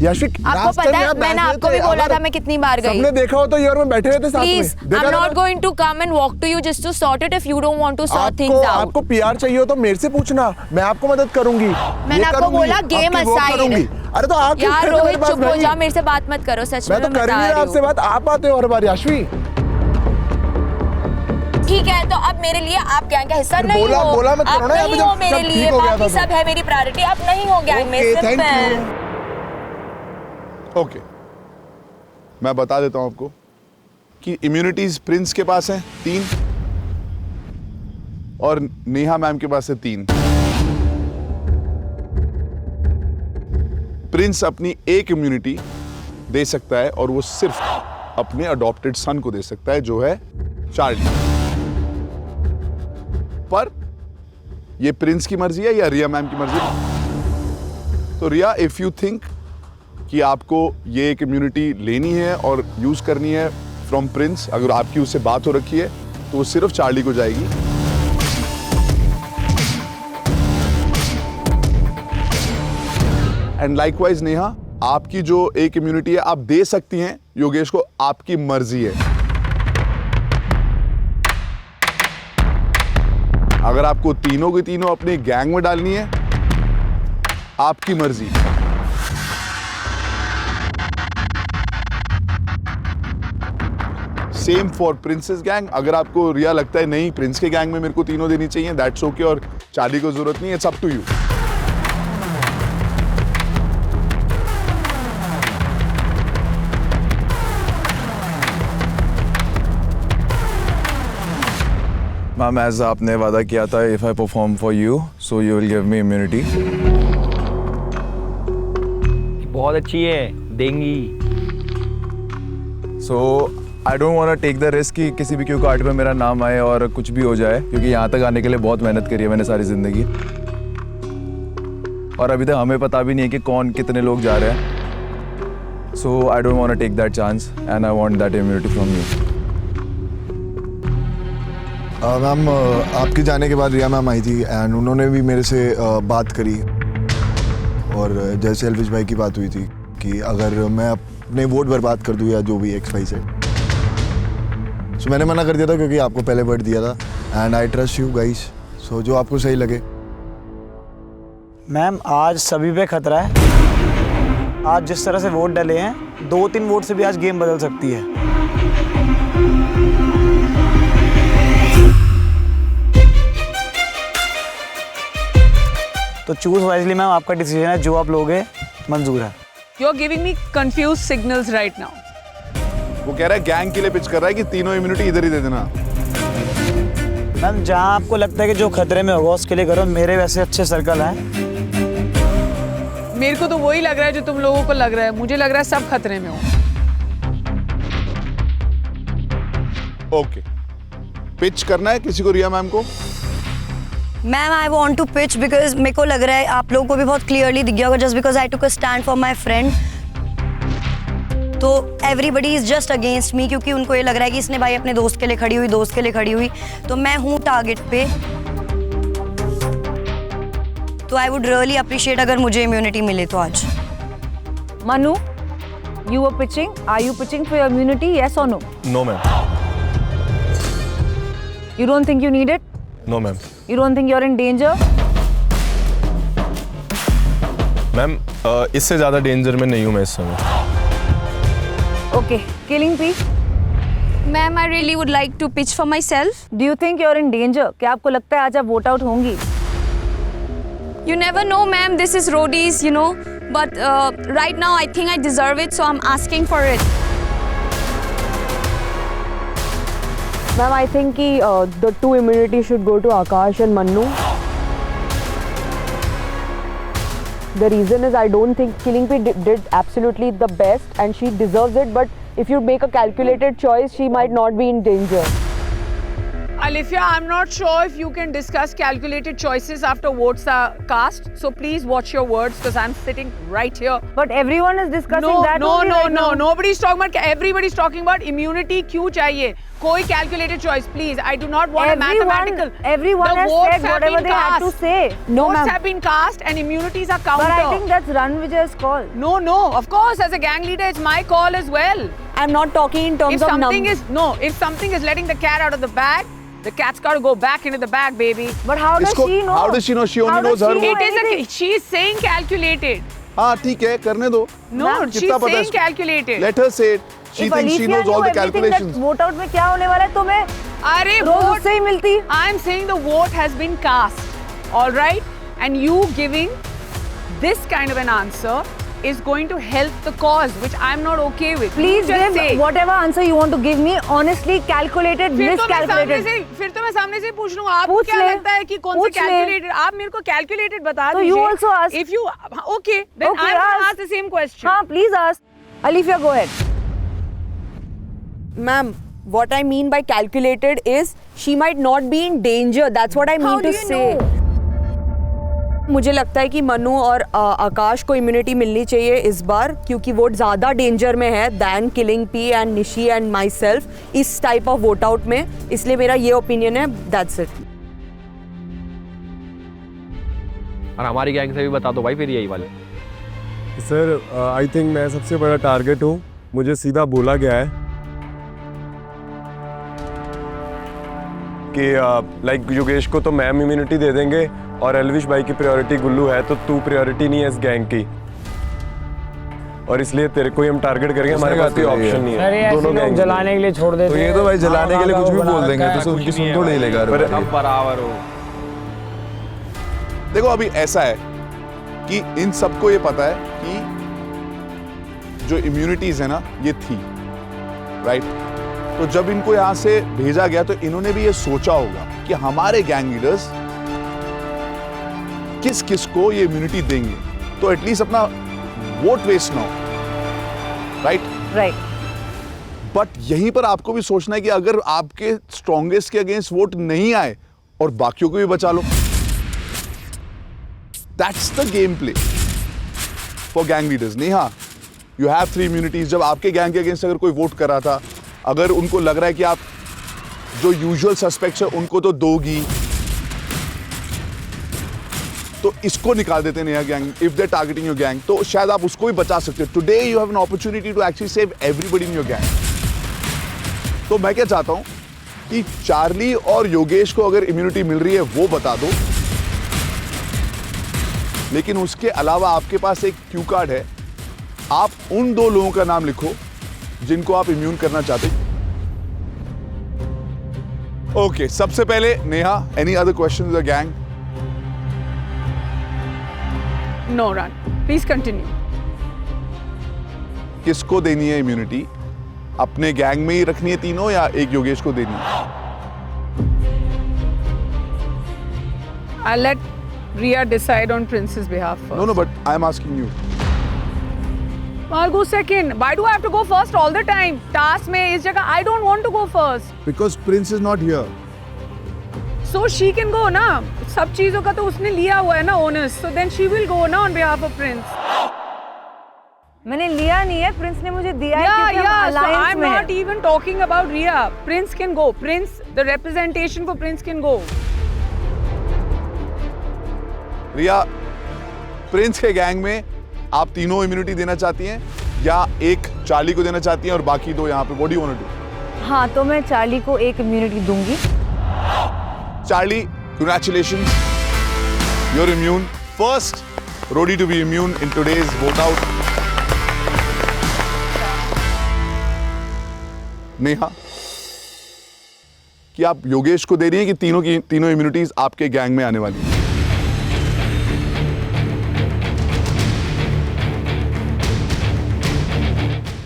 याशिक आपको पता है मैंने आपको भी बोला था मैं कितनी बार गई। सबने देखा हो तो यार मैं बैठे रहते साथ में। Please I am not going to come and walk to you just to sort it if you don't want to sort things out. आपको पीआर चाहिए हो तो मेरे से पूछना, मैं आपको मदद करूंगी। मैंने आपको बोला गेम असाइड। अरे तो आप यार रोहित चुप हो जा, मेरे से बात मत करो, सच में मैं तो कर नहीं रहा आपसे बात, आप आते हो हर बार याशवी। ठीक है तो अब मेरे लिए आप गैंग का हिस्सा नहीं हो। बोला मत करो ना, आप नहीं हो मेरे लिए, बाकी सब है मेरी प्रायोरिटी, आप नहीं हो गैंग में। सिंपल। ओके, मैं बता देता हूं आपको कि इम्यूनिटीज प्रिंस के पास है 3 और नेहा मैम के पास है 3। प्रिंस अपनी एक इम्यूनिटी दे सकता है और वो सिर्फ अपने अडॉप्टेड सन को दे सकता है जो है चार्ली। पर ये प्रिंस की मर्जी है या रिया मैम की मर्जी है? तो रिया, इफ यू थिंक कि आपको ये एक इम्यूनिटी लेनी है और यूज करनी है फ्रॉम प्रिंस, अगर आपकी उससे बात हो रखी है तो वो सिर्फ चार्ली को जाएगी। एंड लाइकवाइज नेहा, आपकी जो एक इम्यूनिटी है आप दे सकती हैं योगेश को, आपकी मर्जी है। अगर आपको तीनों की तीनों अपने गैंग में डालनी है, आपकी मर्जी। Same for princess gang. अगर आपको रिया लगता है नहीं प्रिंस के गैंग में मेरे को तीनों देनी चाहिए, दैट्स ओके, और चार्ली को जरूरत नहीं है, it's up to you. Ma'am, as आपने वादा किया था, if I perform for you so you will give me immunity. बहुत अच्छी है, देंगी। So I don't want to take the risk कि किसी भी क्यू कार्ड पे मेरा नाम आए और कुछ भी हो जाए, क्योंकि यहाँ तक आने के लिए बहुत मेहनत करी है मैंने सारी जिंदगी, और अभी तक हमें पता भी नहीं है कि कौन कितने लोग जा रहे हैं। So I don't want to take that chance and I want that immunity from you. Ma'am, आपके जाने के बाद रिया मैम आई थी एंड उन्होंने भी मेरे से बात करी, और जैसे एल्विश भाई की बात हुई थी कि अगर मैं अपने वोट बर्बाद कर दूं या जो भी XY से, सो मैंने मना कर दिया था क्योंकि आपको पहले वर्ड दिया था and I trust you guys, so जो आपको सही लगे। मैम, आज सभी पे खतरा है। आज जिस तरह से वोट डले हैं, 2-3 वोट से भी आज गेम बदल सकती है। तो चूज वाइजली मैम, आपका डिसीजन है, जो आप लोगे मंजूर है। You are giving me confuse signals right now. वो कह रहा है गैंग के लिए पिच कर रहा है कि तीनों इम्यूनिटी इधर ही दे देना। मैम, जहाँ आपको लगता है कि जो खतरे में होगा उसके लिए करो, मेरे वैसे अच्छे सर्कल हैं। मेरे को तो वही लग रहा है जो तुम लोगों को लग रहा है, मुझे लग रहा है सब खतरे में हो। ओके, पिच करना है किसी को रिया मैम को? Ma'am, I want to pitch because मेरे को लग रहा है आप लोगों को भी बहुत क्लियरली दिख गया होगा, just because I took a stand for my friend, तो everybody is just against me, क्योंकि उनको ये लग रहा है कि इसने भाई अपने दोस्त के लिए खड़ी हुई, दोस्त के लिए खड़ी हुई, तो मैं हूँ टारगेट पे। तो आई वुड रियली अप्रिशिएट अगर मुझे इम्यूनिटी मिले तो आज। Manu, you were pitching. Are you pitching for your immunity? Yes or no? No, ma'am. You don't think you need it? No, ma'am. You don't think you're in danger? Ma'am, इससे ज़्यादा डेंजर में नहीं हूँ मैं इस समय। Okay. Killing P. Ma'am, I really would like to pitch for myself. Do you think you're in danger? क्या आपको लगता है आज आप वोट आउट होंगी? You never know, ma'am. This is roadies, you know. But right now, I think I deserve it, so I'm asking for it. Ma'am, I think the 2 immunity should go to Akash and Mannu. The reason is I don't think Killing P did absolutely the best and she deserves it, but if you make a calculated choice, she might not be in danger. Alifia, I'm not sure if you can discuss calculated choices after votes are cast. So please watch your words because I'm sitting right here. But everyone is discussing that. No. Nobody's talking about. Everybody's talking about immunity. क्यों चाहिए? कोई calculated choice, please. I do not want a mathematical. Everyone has said whatever they had to say. No, votes have been cast and immunities are counted. But I think that's Ran Vijay's call. No. Of course, as a gang leader, it's my call as well. I'm not talking in terms if of something if something is letting the cat out of the bag, the cat's got to go back into the bag, baby. But how does she know? How does she know? She only knows her. She is saying calculated. हाँ ठीक है करने दो. No, she's saying calculated. Let her say it. She thinks she knows all the calculations. Vote out में क्या होने वाला है तुम्हें? अरे vote से ही मिलती. I'm saying the vote has been cast, all right, and you giving this kind of an answer is going to help the cause, which I'm not okay with. Please give whatever answer you want to give me. Honestly, calculated, miscalculated. फिर तो मैं सामने से पूछ लूँगा. आपको क्या लगता है कि कौन से calculated? आप मेरे को calculated बता दीजिए. So you also ask. If you okay, then I'm gonna ask the same question. हाँ, please ask. Alifia, go ahead. Ma'am, what I mean by calculated is she might not be in danger. That's what I mean to say. मुझे लगता है कि मनु और आकाश को इम्यूनिटी मिलनी चाहिए इस बार क्योंकि वो ज़्यादा डेंजर में है than killing P and Nishi and myself इस टाइप ऑफ वोट आउट में. इसलिए मेरा ये ओपिनियन है. That's it. और हमारी गैंग से भी बता दो भाई फिर यही वाले. सर आई थिंक मैं सबसे बड़ा टारगेट हूँ. मुझे सीधा बोला गया है कि लाइक योगेश को तो मैम इम्यूनिटी दे देंगे और एल्विश भाई की प्रायोरिटी गुल्लू है तो तू प्रायोरिटी नहीं है इस गैंग की और इसलिए तेरे को ही हम टारगेट करेंगे. हमारे पास कोई ऑप्शन नहीं है. दोनों गैंग जलाने के लिए छोड़ देते. तो ये तो भाई जलाने के लिए कुछ भी बोल देंगे तो उनकी सुन थोड़ी लेगा. अब बराबर हो. देखो अभी ऐसा है कि इन सबको ये पता है कि जो इम्यूनिटीज है ना ये थी राइट. तो जब इनको यहां से भेजा गया तो इन्होंने भी ये सोचा होगा कि हमारे गैंग लीडर्स किस किस को ये इम्यूनिटी देंगे तो एटलीस्ट अपना वोट वेस्ट ना हो. राइट. बट यहीं पर आपको भी सोचना है कि अगर आपके स्ट्रॉन्गेस्ट के अगेंस्ट वोट नहीं आए और बाकियों को भी बचा लो. That's the game play for gang leaders. Neha, you have 3 immunities. जब आपके गैंग के अगेंस्ट अगर कोई वोट कर रहा था, अगर उनको लग रहा है कि आप जो यूजुअल सस्पेक्ट्स है उनको तो दोगी तो इसको निकाल देते हैं gang. If they targeting your gang तो शायद आप उसको भी बचा सकते हो. Today you have an opportunity to actually save everybody in your gang. तो मैं क्या चाहता हूं कि चार्ली और योगेश को अगर इम्यूनिटी मिल रही है वो बता दो, लेकिन उसके अलावा आपके पास एक क्यू कार्ड है. आप उन 2 लोगों का नाम लिखो जिनको आप इम्यून करना चाहते. ओके, सबसे पहले Neha, any other question with the gang? No, Ran. Please continue. किसको देनी है इम्यूनिटी? अपने गैंग में ही रखनी है तीनों या एक योगेश को देनी है? I'll let Riya decide on Prince's behalf first. No, but I'm asking you. I'll go second. Why do I have to go first all the time? Task में इस जगह I don't want to go first. Because Prince is not here. So she can go ना. सब चीजों का तो उसने लिया हुआ है ना owners. So then she will go ना on behalf of Prince. मैंने लिया नहीं है. Prince ने मुझे दिया है क्योंकि हम alliance में हैं. I'm not even talking about Riya. Prince can go. Prince, the representation for Prince can go. Riya, Prince के गैंग में आप तीनों इम्यूनिटी देना चाहती हैं या एक चार्ली को देना चाहती हैं और बाकी 2 यहाँ पे? What do you want to do? हाँ, तो मैं चार्ली को एक इम्यूनिटी दूंगी. Charlie, congratulations, you're immune. First Rodi to be immune in today's vote out. Neha, कि आप योगेश को दे रही हैं कि तीनों की तीनों इम्यूनिटीज आपके गैंग में आने वाली हैं?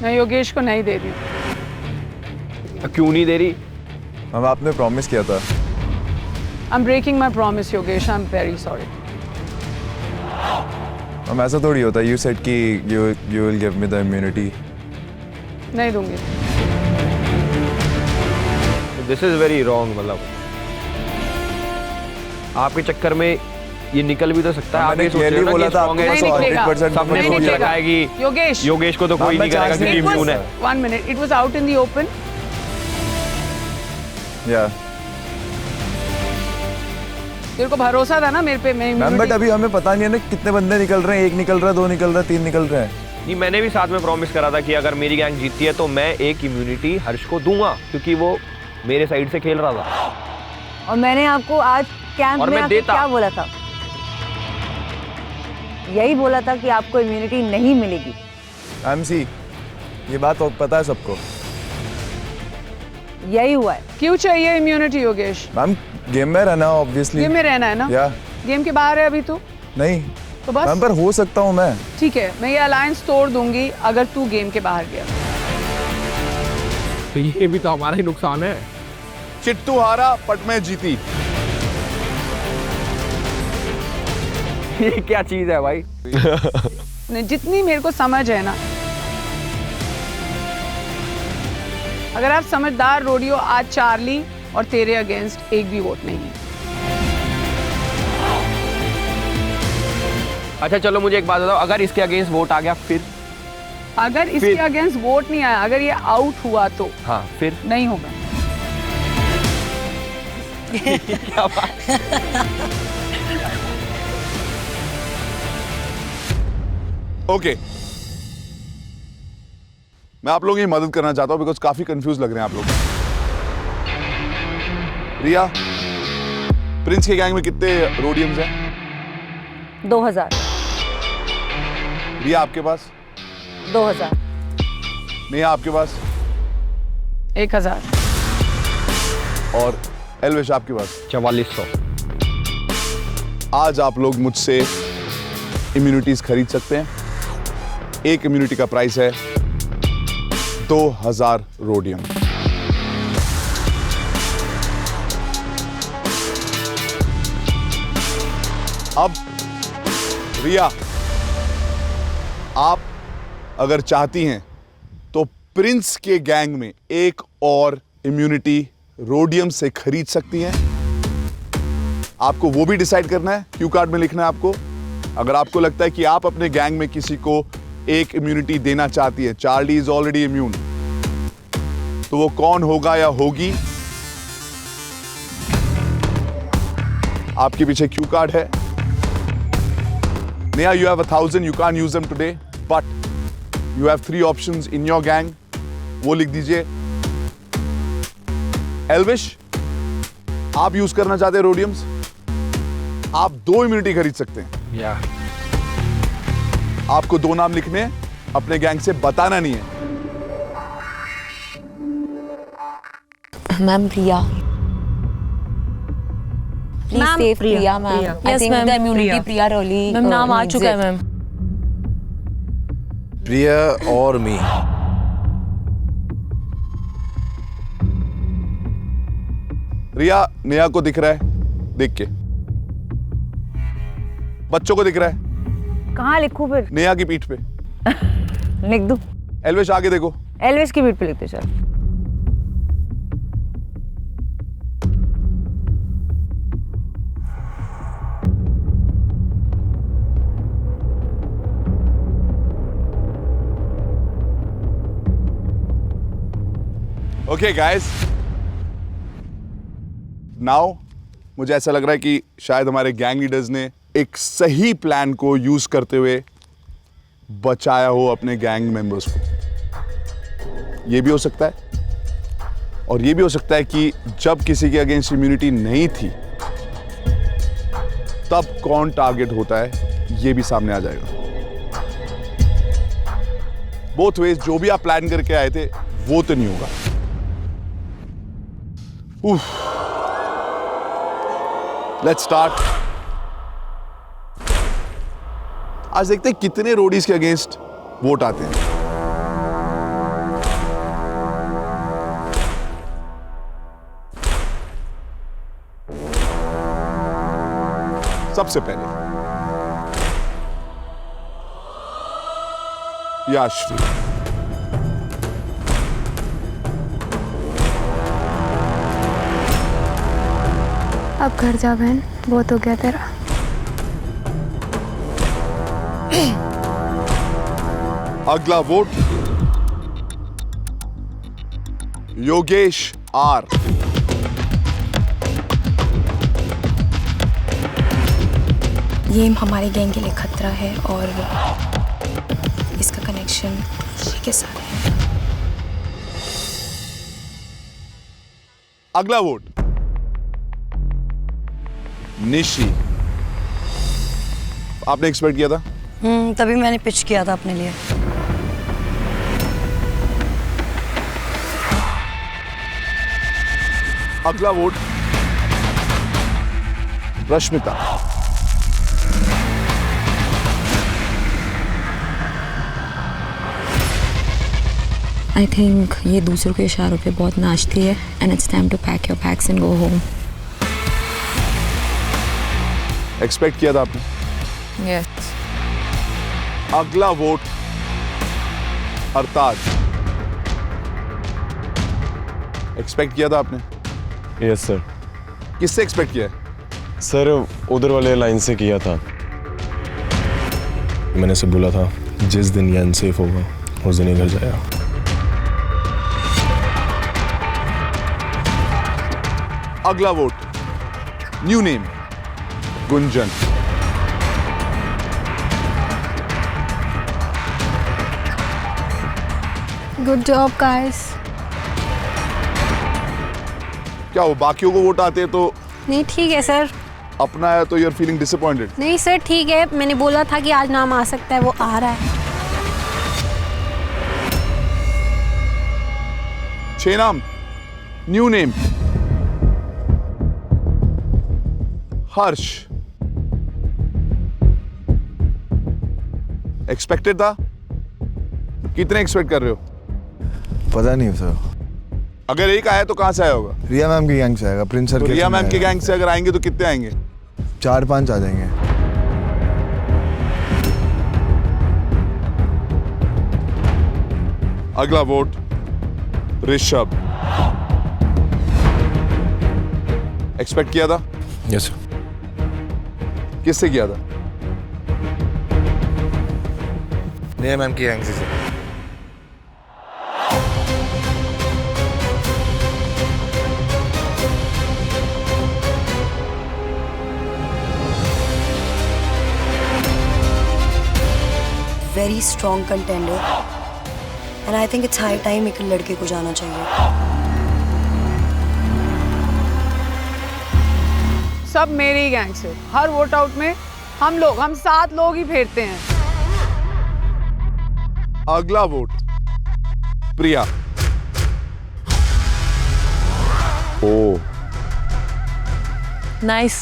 मैं योगेश को नहीं दे रही. क्यों नहीं दे रही? हम आपने प्रॉमिस किया था. I'm breaking my promise, Yogesh. I'm very sorry. हम ऐसा थोड़ी होता. You said कि you will give me the immunity. नहीं दूंगी. This is very wrong. मतलब आपके चक्कर में ये निकल भी तो सकता है। आप मैंने ये सोच रहे clearly हो बोला ना कि था strong है, आपको सबने 100% सबने नहीं सोच निकलेगा। रखा है कि योगेश योगेश को तो कोई नहीं करेगा क्योंकि इम्यून है। 1 minute, it was out in the open. या तेरे को भरोसा था ना मेरे पे, मैं मैम बट अभी हमें पता नहीं है ना कितने बंदे निकल रहे हैं, 1 निकल रहा है, 2 निकल रहा है, 3 निकल रहे हैं। नहीं, मैंने भी साथ में प्रॉमिस करा था कि अगर मेरी गैंग जीतती है तो मैं एक इम्यूनिटी हर्ष को दूंगा, क्योंकि वो मेरे साइड से खेल रहा था। और मैंने आपको आज कैंप और में मैं आके देता। क्या बोला था? यही बोला था कि आपको इम्यूनिटी नहीं मिलेगी। एमसी ये बात पता है सबको। यही हुआ है। क्यों चाहिए इम्यूनिटी योगेश? मैम गेम में रहना ऑब्वियसली। गेम में रहना है ना? या गेम के बाहर है अभी तो? नहीं तो बस मैम, पर हो सकता हूँ मैं। ठीक है, मैं ये अलायंस तोड़ दूंगी अगर तू गेम के बाहर गया। तो ये भी तो हमारा ही नुकसान है। चिट्टू हारा बट मैं जीती। ये क्या चीज है भाई? जितनी मेरे को समझ है ना, अगर आप समझदार रोडियो, आज चार्ली और तेरे अगेंस्ट एक भी वोट नहीं है। अच्छा चलो मुझे एक बात बताओ, अगर इसके अगेंस्ट वोट आ गया फिर? अगर इसके अगेंस्ट वोट नहीं आया, अगर ये आउट हुआ तो हाँ फिर नहीं होगा। क्या बात? ओके मैं आप लोगों की मदद करना चाहता हूं बिकॉज काफी कंफ्यूज लग रहे हैं आप लोग। रिया, प्रिंस के गैंग में कितने रोडियम्स हैं? 2000। रिया आपके पास? 2000। नेहा आपके पास? 1000। और एल्विश आपके पास? 4400। आज आप लोग मुझसे इम्यूनिटीज खरीद सकते हैं। एक इम्यूनिटी का प्राइस है 2000 रोडियम। अब रिया, आप अगर चाहती हैं तो प्रिंस के गैंग में एक और इम्यूनिटी रोडियम से खरीद सकती हैं। आपको वो भी डिसाइड करना है, क्यू कार्ड में लिखना है आपको। अगर आपको लगता है कि आप अपने गैंग में किसी को एक इम्यूनिटी देना चाहती है, चार्ली इज ऑलरेडी इम्यून, तो वो कौन होगा या होगी? आपके पीछे क्यू कार्ड है। Neha, you have 1000, you can't use them today, but you have 3 options in your gang. वो लिख दीजिए। एल्विश, आप यूज करना चाहते हैं रोडियम्स? आप 2 इम्यूनिटी खरीद सकते हैं। या आपको 2 नाम लिखने हैं, अपने गैंग से बताना नहीं है। Ma'am Priya, please save Priya ma'am. I think the immunity Priya Roli ma'am नाम आ चुका है मैम। प्रिया और मी। रिया, नेहा को दिख रहा है? देख के। बच्चों को दिख रहा है? कहाँ लिखूं फिर? नेहा की पीठ पे लिख दूं? एल्विश आगे देखो। एल्विश की पीठ पे लिखते चल। ओके गाइस, नाउ मुझे ऐसा लग रहा है कि शायद हमारे गैंग लीडर्स ने एक सही प्लान को यूज करते हुए बचाया हो अपने गैंग मेंबर्स को। ये भी हो सकता है और ये भी हो सकता है कि जब किसी के अगेंस्ट इम्यूनिटी नहीं थी तब कौन टारगेट होता है ये भी सामने आ जाएगा। बोथ वेज जो भी आप प्लान करके आए थे वो तो नहीं होगा। Let's start. आज देखते हैं कितने रोडीज के अगेंस्ट वोट आते हैं। सबसे पहले याश्वी। अब घर जा बहन। बहुत हो गया तेरा। अगला वोट योगेश आर। ये हमारे गैंग के लिए खतरा है और इसका कनेक्शन के साथ है। अगला वोट निशी। आपने एक्सपेक्ट किया था? तभी मैंने पिच किया था अपने लिए। अगला वोट रश्मिता। आई थिंक ये दूसरों के इशारों पे बहुत नाचती है and it's time to pack your bags and go home. Expect किया था आपने? यस। अगला वोट अरताज। एक्सपेक्ट किया था आपने? Yes sir. किससे एक्सपेक्ट किया है? सर उधर वाले लाइन से किया था। मैंने से बोला था जिस दिन ये अनसेफ होगा उस दिन ही घर जाएगा। अगला vote new name Gunjan. Good job guys. क्या हो बाकियों को वोट आते हैं तो नहीं ठीक है सर। अपना है तो यू आर फीलिंग डिसअपॉइंटेड? नहीं सर ठीक है, मैंने बोला था कि आज नाम आ सकता है, वो आ रहा है। 6 नाम न्यू नेम हर्ष। एक्सपेक्टेड था? कितने एक्सपेक्ट कर रहे हो? पता नहीं सर। अगर एक आया तो कहां से आया होगा? रिया मैम की गैंग से आएगा। प्रिंस सर तो रिया मैम के गैंग से अगर आएंगे तो कितने आएंगे? 4-5 आ जाएंगे। अगला वोट ऋषभ। एक्सपेक्ट किया था? यस। किससे किया था? रिया मैम की गैंग से। Very strong contender and I think it's high time एक लड़के को जाना चाहिए। सब मेरी गैंग से। हर वोट आउट में हम 7 लोग ही फेरते हैं। अगला वोट प्रिया। ओ नाइस।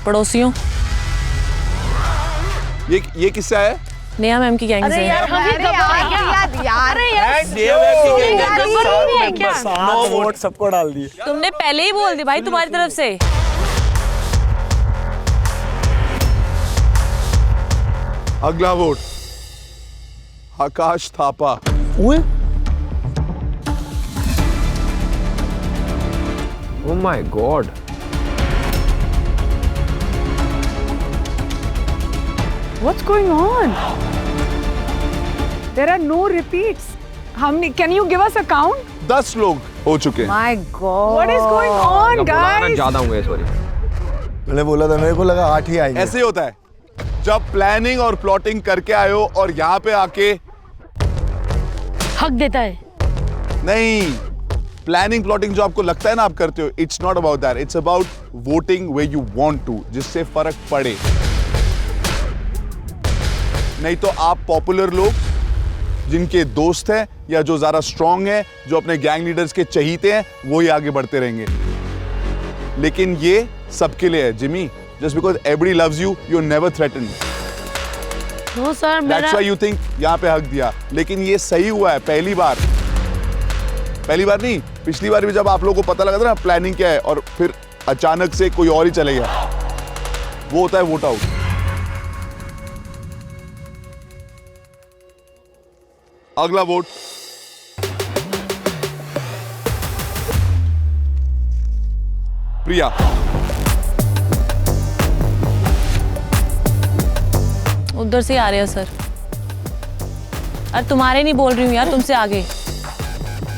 पड़ोसियों। ये किससे आया? नेहा मैम की गैंग से। वोट सबको डाल दिए। तुमने पहले ही बोल दी भाई तुम्हारी तरफ से। अगला vote Akash Thapa. Oh my God. What's going on? There are no repeats. Can you give us a count? 10 लोग हो चुके हैं। My God. What is going on, guys? ज्यादा हुए सॉरी। मैंने बोला था, मेरे को लगा 8 ही आएंगे। ऐसे ही होता है जब प्लानिंग और प्लॉटिंग करके आए हो और यहाँ पे आके हक देता है। नहीं, प्लानिंग प्लॉटिंग जो आपको लगता है ना आप करते हो, it's not about that, it's about voting way you want to, जिससे फर्क पड़े। नहीं तो आप पॉपुलर लोग जिनके दोस्त हैं या जो ज्यादा स्ट्रांग हैं, जो अपने गैंग लीडर्स के चहीते हैं, वो ही आगे बढ़ते रहेंगे। लेकिन ये सबके लिए है Jimmy. Just because everybody loves you, you are never threatened. No sir, that's why you think यहाँ पे हक दिया। लेकिन ये सही हुआ है पहली बार नहीं, पिछली बार भी जब आप लोगों को पता लगा था ना प्लानिंग क्या है और फिर अचानक से कोई और ही चले गया, वो होता है वोट आउट। अगला वोट प्रिया। उधर से आ रहे हैं सर। अरे तुम्हारे नहीं बोल रही हूँ यार, तुमसे आगे।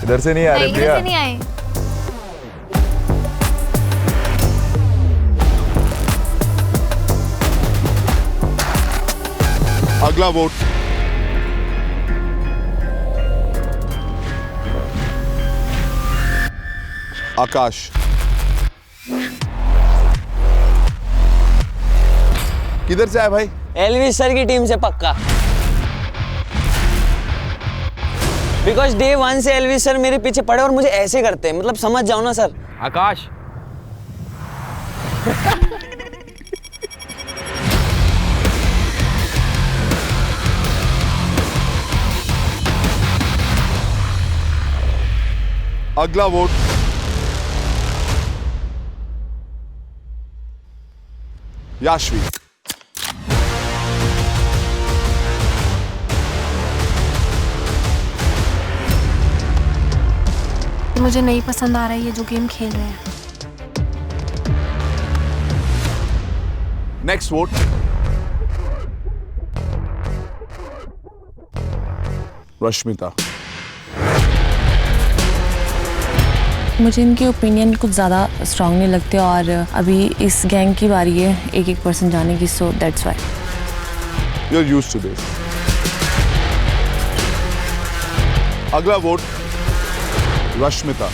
इधर से नहीं आ रहे प्रिया। इधर से नहीं आए। अगला वोट आकाश। किधर से आए भाई? एलविश सर की टीम से पक्का। बिकॉज डे 1 से एलविश सर मेरे पीछे पड़े और मुझे ऐसे करते हैं, मतलब समझ जाओ ना सर। आकाश अगला वोट याश्वी। मुझे नहीं पसंद आ रहा है ये जो गेम खेल रहे हैं। Next vote Rashmita. मुझे इनके ओपिनियन कुछ ज़्यादा स्ट्रांग नहीं लगते और अभी इस गैंग की बारी है एक पर्सन जाने की, so that's why. You are used to this. अगला वोट रश्मिता।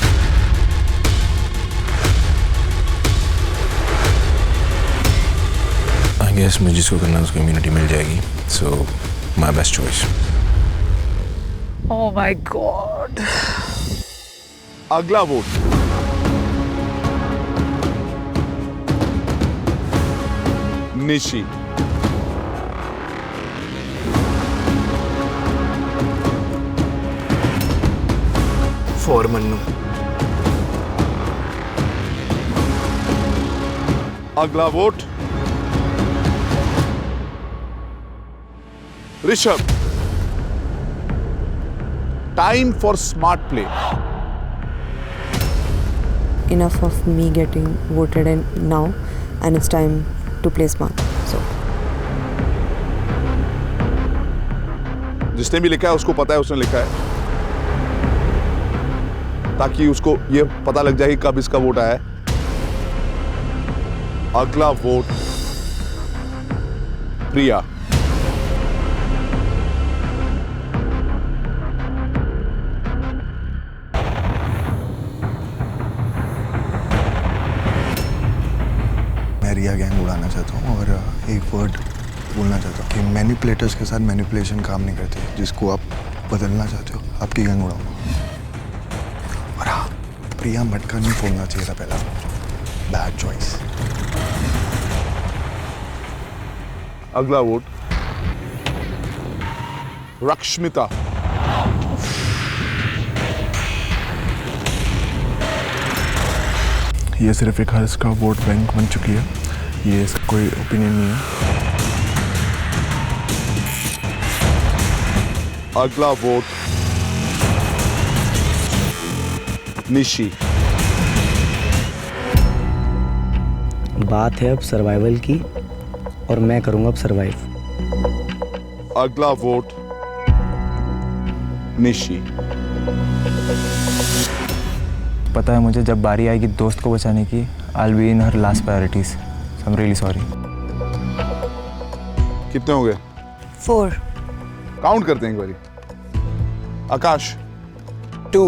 आई गेस मुझे जिसको करना उसको इम्यूनिटी मिल जाएगी, so my best choice. Oh my god. अगला वोट निशी। फॉर मन्नू। अगला vote Rishabh. Time for smart play. Enough of me getting voted in now, and it's time to play smart. So जिसने भी लिखा है उसको पता है उसने लिखा है, ताकि उसको ये पता लग जाए कि कब इसका वोट आया है। अगला वोट प्रिया। मैं रिया गैंग उड़ाना चाहता हूँ और एक वर्ड बोलना चाहता हूँ कि मैनिपुलेटर्स के साथ मैनिपुलेशन काम नहीं करते। जिसको आप बदलना चाहते हो आपकी गैंग उड़ाऊंगा। और हाँ, प्रिया मटका नहीं फोड़ना चाहिए था पहला। Bad choice. अगला वोट रश्मिता। ये सिर्फ एक हर्ष का वोट बैंक बन चुकी है, ये इसका कोई ओपिनियन नहीं है। अगला वोट निशी। बात है अब सर्वाइवल की और मैं करूंगा अब सर्वाइव। अगला वोट निशी। पता है मुझे जब बारी आएगी दोस्त को बचाने की, I'll be in her last priorities. I'm really sorry. कितने हो गए? 4. काउंट करते हैं एक बारी। आकाश 2,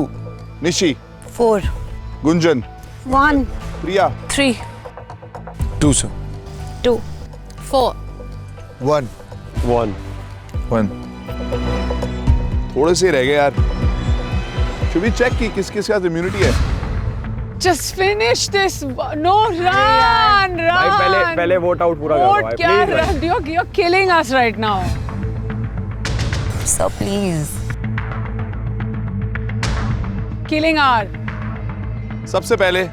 निशी 4, गुंजन 1, प्रिया 3, 2 सर 2, 4, 1, 1। थोड़े से रह गए यार। शुड वी चेक कि किस किस के साथ इम्यूनिटी है? Just finish this. No, run. भाई पहले वोट आउट पूरा करो भाई, क्या please भाई। you're killing us right now. So please. Killing our. सबसे पहले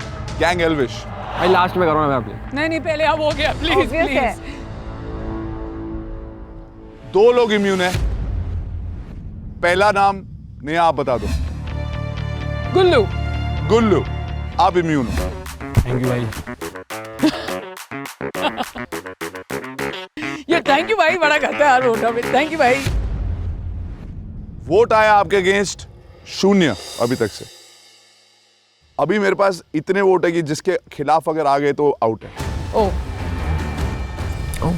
गैंग एल्विश। भाई लास्ट में करो ना मैं अपनी। नहीं पहले अब हो गया प्लीज प्लीज। 2 लोग इम्यून है। पहला नाम नेहा आप बता दो। गुल्लू। गुल्लू आप इम्यून हो। थैंक यू भाई। You're थैंक यू भाई, बड़ा करता है हर वोट में। थैंक यू भाई। वोट आया आपके अगेंस्ट 0 अभी तक से। अभी मेरे पास इतने वोट है कि जिसके खिलाफ अगर आ गए तो आउट है। Oh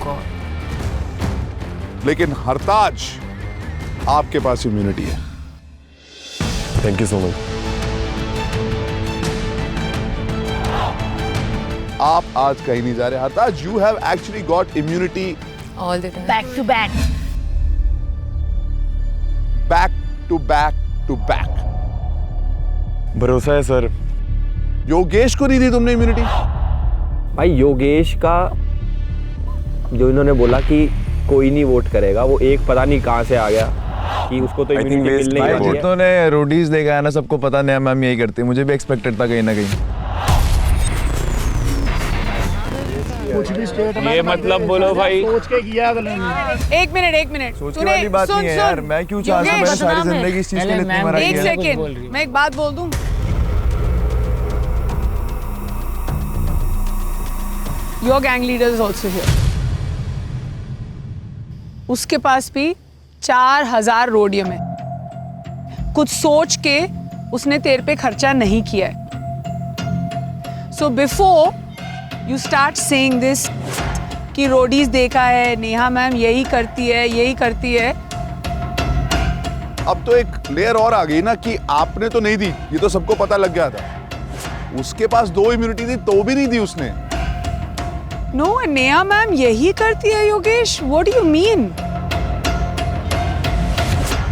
God. लेकिन हरताज, आपके पास इम्यूनिटी है। Thank you so much. आप आज कहीं नहीं जा रहे Hartaj. You have actually got immunity all the time, back to back, back to back to back. भरोसा है सर। योगेश को नहीं दी तुमने इम्यूनिटी? भाई योगेश का जो इन्होंने बोला कि कोई नहीं वोट करेगा, वो एक पता नहीं कहाँ से आ गया कि उसको तो इम्यूनिटी मिलने ही वाली है। जितने रोडीज देखा है ना, सबको पता नहीं मैम यही करती है। मुझे भी एक्सपेक्टेड था कहीं ना कहीं। ये मतलब बोलो भाई, सोच के किया। एक मिनट सोचने वाली बात नहीं है यार। मैं क्यों चाहता हूं, मैंने सारी जिंदगी इस चीज के लिए इतनी मरा एक सेकेंड, मैं एक बात बोल दूं। Your gang leader is also here. उसके पास भी 4000 रोडियम है। कुछ सोच के उसने तेरे पे खर्चा नहीं किया है। So before you start saying this कि रोडीज देखा है, नेहा मैम यही करती है। अब तो एक लेयर और आ गई ना कि आपने तो नहीं दी, ये तो सबको पता लग गया था। उसके पास 2 इम्यूनिटी थी तो भी नहीं दी उसने। नो, नेहा मैम यही करती है Yogesh. What do you mean?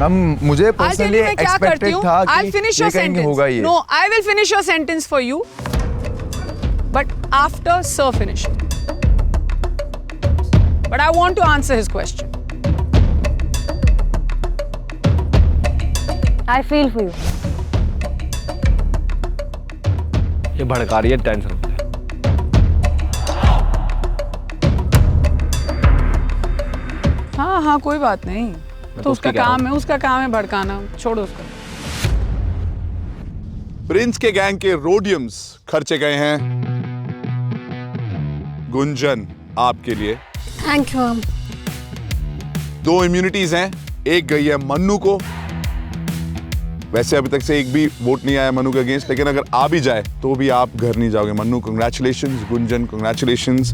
Ma'am मुझे पर्सनली एक्सपेक्टेड था कि ये कहीं होगा ये। No, I will finish your sentence for you, but after Sir finish. But I want to answer his question. I feel for you. ये भड़का रही है, टेंशन। हाँ कोई बात नहीं, तो उसका काम है भड़काना। छोड़ो उसको। प्रिंस के गैंग के रोडियम्स खर्चे गए हैं गुंजन आपके लिए। Thank you ma'am. 2 इम्यूनिटीज हैं, एक गई है मन्नू को। वैसे अभी तक से एक भी वोट नहीं आया मन्नू के अगेंस्ट, लेकिन अगर आ भी जाए तो भी आप घर नहीं जाओगे। Mannu congratulations, Gunjan congratulations.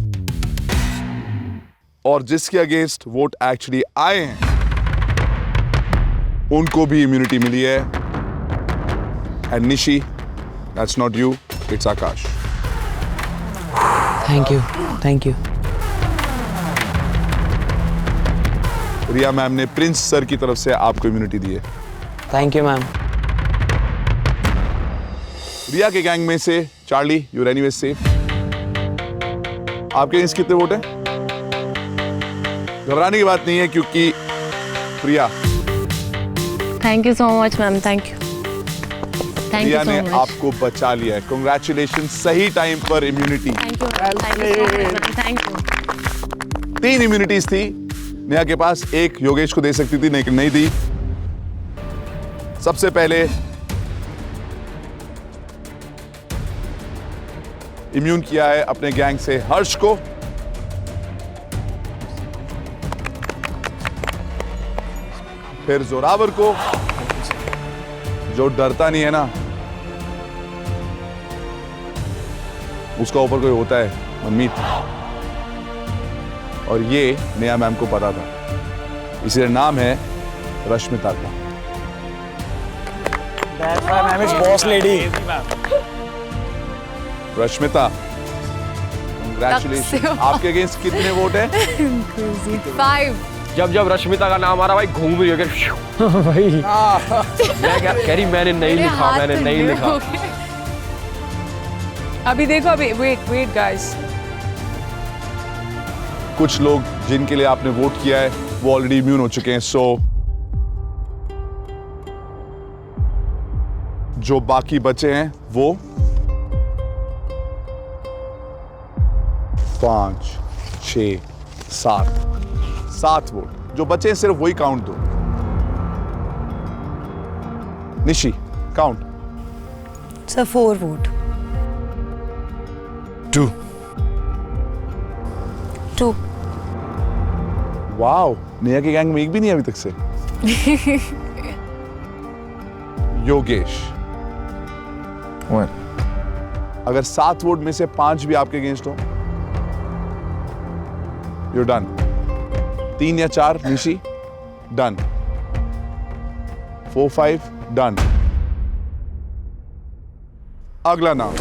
और जिसके अगेंस्ट वोट एक्चुअली आए हैं उनको भी इम्यूनिटी मिली है। And Nishi, that's not you, it's Akash. Thank you. Riya ma'am ने प्रिंस सर की तरफ से आपको इम्यूनिटी दी है। Thank you ma'am. रिया के गैंग में से चार्ली, यू एनीवे सेफ। आपके अगेंस्ट कितने वोट हैं? घबराने की बात नहीं है क्योंकि Priya, thank you so much ma'am. Thank you. Priya ने आपको बचा लिया है। कांग्रेचुलेशन, सही टाइम पर इम्यूनिटी। Thank you. 3 इम्यूनिटीज थी नेहा के पास, एक योगेश को दे सकती थी लेकिन नहीं दी। सबसे पहले इम्यून किया है अपने गैंग से हर्ष को। फिर जोरावर को, जो डरता नहीं है ना, उसका ऊपर कोई होता है मनमीत। और ये नेहा मैम को पता था, इसलिए नाम है रश्मिता का। Boss lady Rashmita, congratulation. आपके अगेंस्ट कितने वोट हैं? 5। जब रश्मिता का नाम आ रहा भाई घूम रही है भाई। मैं क्या कह रही, मैंने नहीं लिखा। अभी देखो, अभी वेट गाइस। कुछ लोग जिनके लिए आपने वोट किया है वो ऑलरेडी इम्यून हो चुके हैं। सो जो बाकी बचे हैं वो 5, 6, 7 वोट जो बचे हैं, सिर्फ वही काउंट दो। Nishi, count. Sir 4 vote. 2 wow, Neha की गैंग में एक भी नहीं अभी तक से। योगेश, अगर 7 वोट में से 5 भी आपके अगेंस्ट हो, यू डन। 3 या 4 निशी, डन। 4, 5 डन। अगला नाम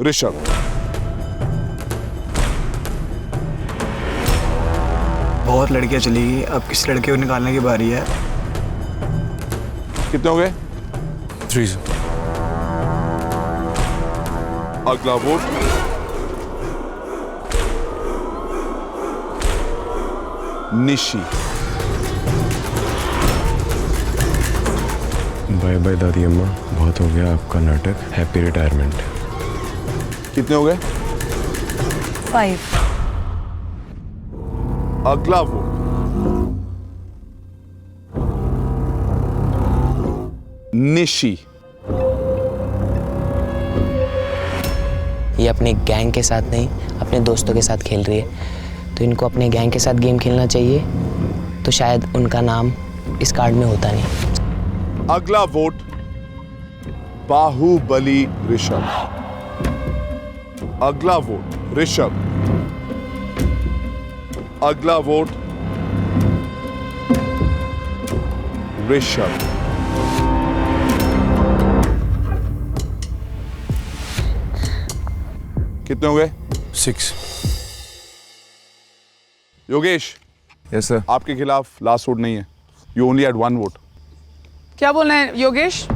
ऋषभ। बहुत लड़कियां चली गई, अब किस लड़के को निकालने की बारी है। कितने हो गए? 3। अगला वोट निशी। बाय बाय दादी अम्मा, बहुत हो गया आपका नाटक। Happy retirement. कितने हो गए? 5। अगला वोट निशी। ये अपने गैंग के साथ नहीं, अपने दोस्तों के साथ खेल रही है, तो इनको अपने गैंग के साथ गेम खेलना चाहिए, तो शायद उनका नाम इस कार्ड में होता नहीं। अगला वोट बाहुबली ऋषभ। अगला वोट ऋषभ। अगला वोट ऋषभ। कितने हो गए? 6। योगेश, यस सर, आपके खिलाफ लास्ट वोट नहीं है। You only had 1 vote. क्या बोल रहे हैं योगेश?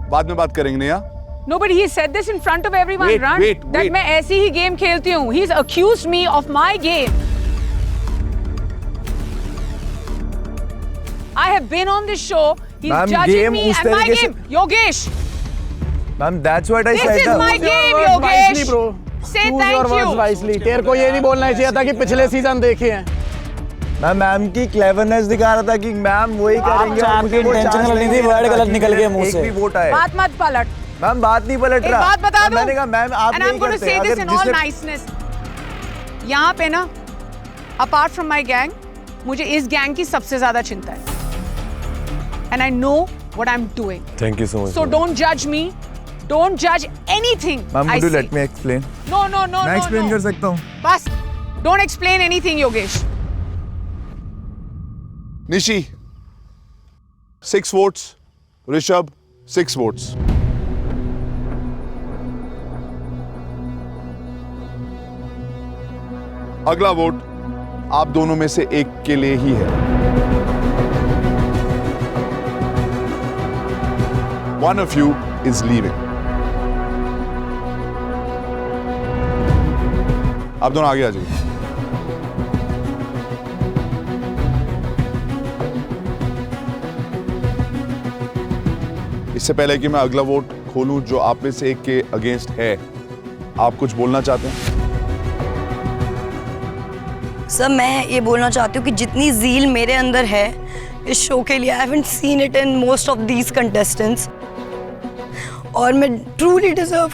बाद में बात करेंगे Neha. No, but he said this in front of everyone, Wait, Ran, wait, that wait. मैं ऐसी ही गेम खेलती हूँ. He's accused me of my game. I have been on this show. He's Ma'am, judging game me उस and my तरीके से- game. Yogesh, ma'am that's what I this said. is my game, Yogesh. Say thank you. Wisely. तेरे को ये नहीं बोलना चाहिए था कि पिछले सीजन देखे हैं। मैं मैम की क्लेवरनेस दिखा रहा था कि मैम वही करेंगे। आपकी टेंशन लेनी थी, वर्ड गलत निकल गए मुंह से। एक भी वोट आए। बात मत पलट. मैम बात नहीं पलट एक रहा। बात बता दूं. मैंने कहा मैम आप And नहीं I'm going to करते। say this अगर in all जिसने- niceness. यहाँ पे ना, apart from my gang, मुझे इस गैंग की सबसे ज्यादा चिंता है. And I know what I'm doing. Thank you so much. So don't judge me. Don't judge anything ma'am I would you say. let me explain? No, no, no, मैं no, एक्सप्लेन no. कर सकता हूँ। बस. Don't explain anything, Yogesh. Nishi 6 votes, Rishabh 6 votes. अगला वोट आप दोनों में से एक के लिए ही है। One of you is leaving. आप दोनों आगे आ जाइए। इससे पहले कि मैं अगला वोट खोलूं जो आप में से एक के अगेंस्ट है, आप कुछ बोलना चाहते हैं? सर मैं ये बोलना चाहती हूँ कि जितनी ज़ील मेरे अंदर है इस शो के लिए, I haven't seen it in most of these contestants, और मैं truly deserve.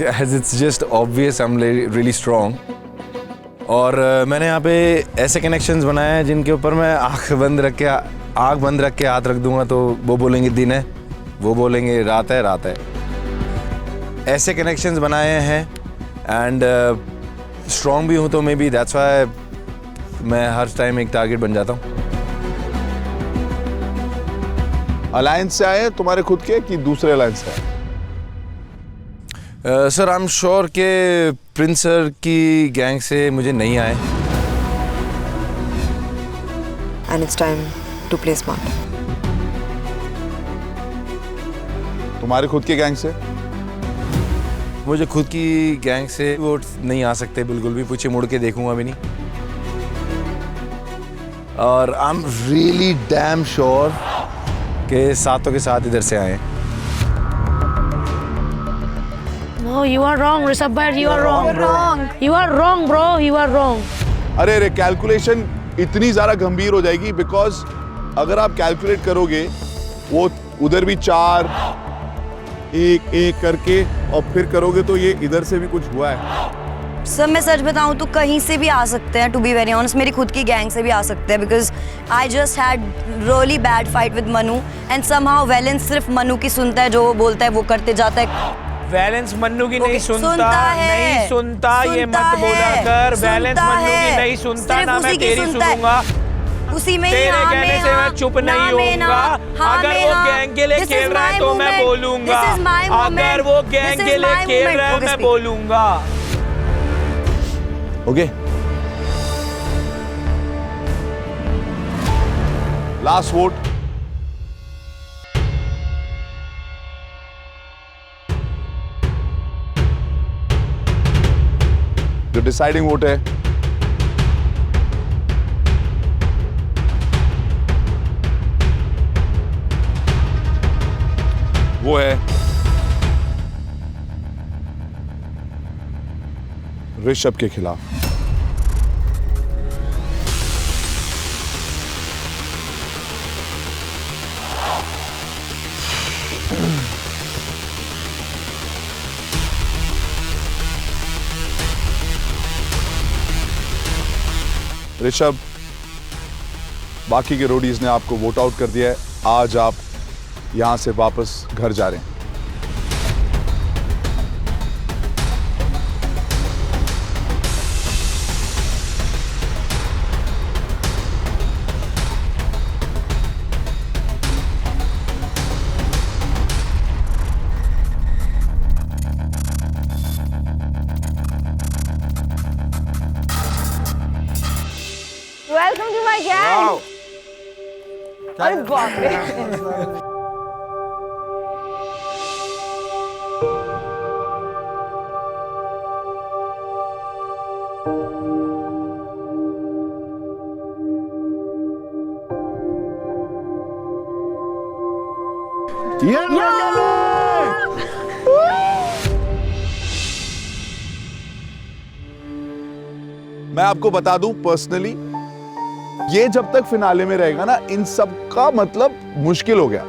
As it's just obvious, I'm really strong. और मैंने यहाँ पे ऐसे कनेक्शंस बनाए हैं जिनके ऊपर मैं आँख बंद रख के हाथ रख दूंगा तो वो बोलेंगे दिन है, वो बोलेंगे रात है, रात है। ऐसे कनेक्शंस बनाए हैं एंड स्ट्रॉन्ग भी हूँ, तो मे बी दैट्स व्हाई मैं हर टाइम एक टारगेट बन जाता हूँ। अलायंस से आए तुम्हारे खुद के कि दूसरे अलायंस से आए? सर आई एम श्योर के प्रिंस सर की गैंग से मुझे नहीं आए। And it's time to play smart. तुम्हारे खुद के गैंग से? मुझे खुद की गैंग से वोट नहीं आ सकते बिल्कुल भी, पीछे मुड़ के देखूंगा भी नहीं। और I am really damn sure के सातों के साथ इधर से आए। No, you are wrong, Rishabh bhai. You are wrong. You are wrong, bro. You are wrong. अरे कैलकुलेशन इतनी ज्यादा गंभीर हो जाएगी बिकॉज अगर आप कैलकुलेट करोगे वो उधर भी 4 एक एक करके और फिर करोगे तो ये इधर से भी कुछ हुआ है। सर मैं सच बताऊं तो कहीं से भी आ सकते हैं, टू बी वेरी ऑनेस्ट मेरी खुद की गैंग से भी आ सकते हैं, because I just had really bad fight with Manu and somehow valence सिर्फ मनु की सुनता है, जो वो बोलता है वो करते जाता है। वैलेंस मन्नू की नहीं सुनता, नहीं सुनता, ये मत बोला कर। वैलेंस मन्नू की नहीं सुनता, ना मैं तेरी सुनूंगा। उसी में तेरे कहने से मैं चुप नहीं होऊंगा। अगर वो गैंग के लिए खेल रहा है तो मैं बोलूंगा, अगर वो गैंग के लिए खेल रहा है मैं बोलूंगा। Okay, last vote. जो डिसाइडिंग वोट है वो है ऋषभ के खिलाफ। ऋषभ, बाकी के रोडीज ने आपको वोट आउट कर दिया है। आज आप यहां से वापस घर जा रहे हैं। Welcome to my gang. अरे बाप रे। मैं आपको बता दूं पर्सनली, ये जब तक फिनाले में रहेगा ना, इन सब का मतलब मुश्किल हो गया।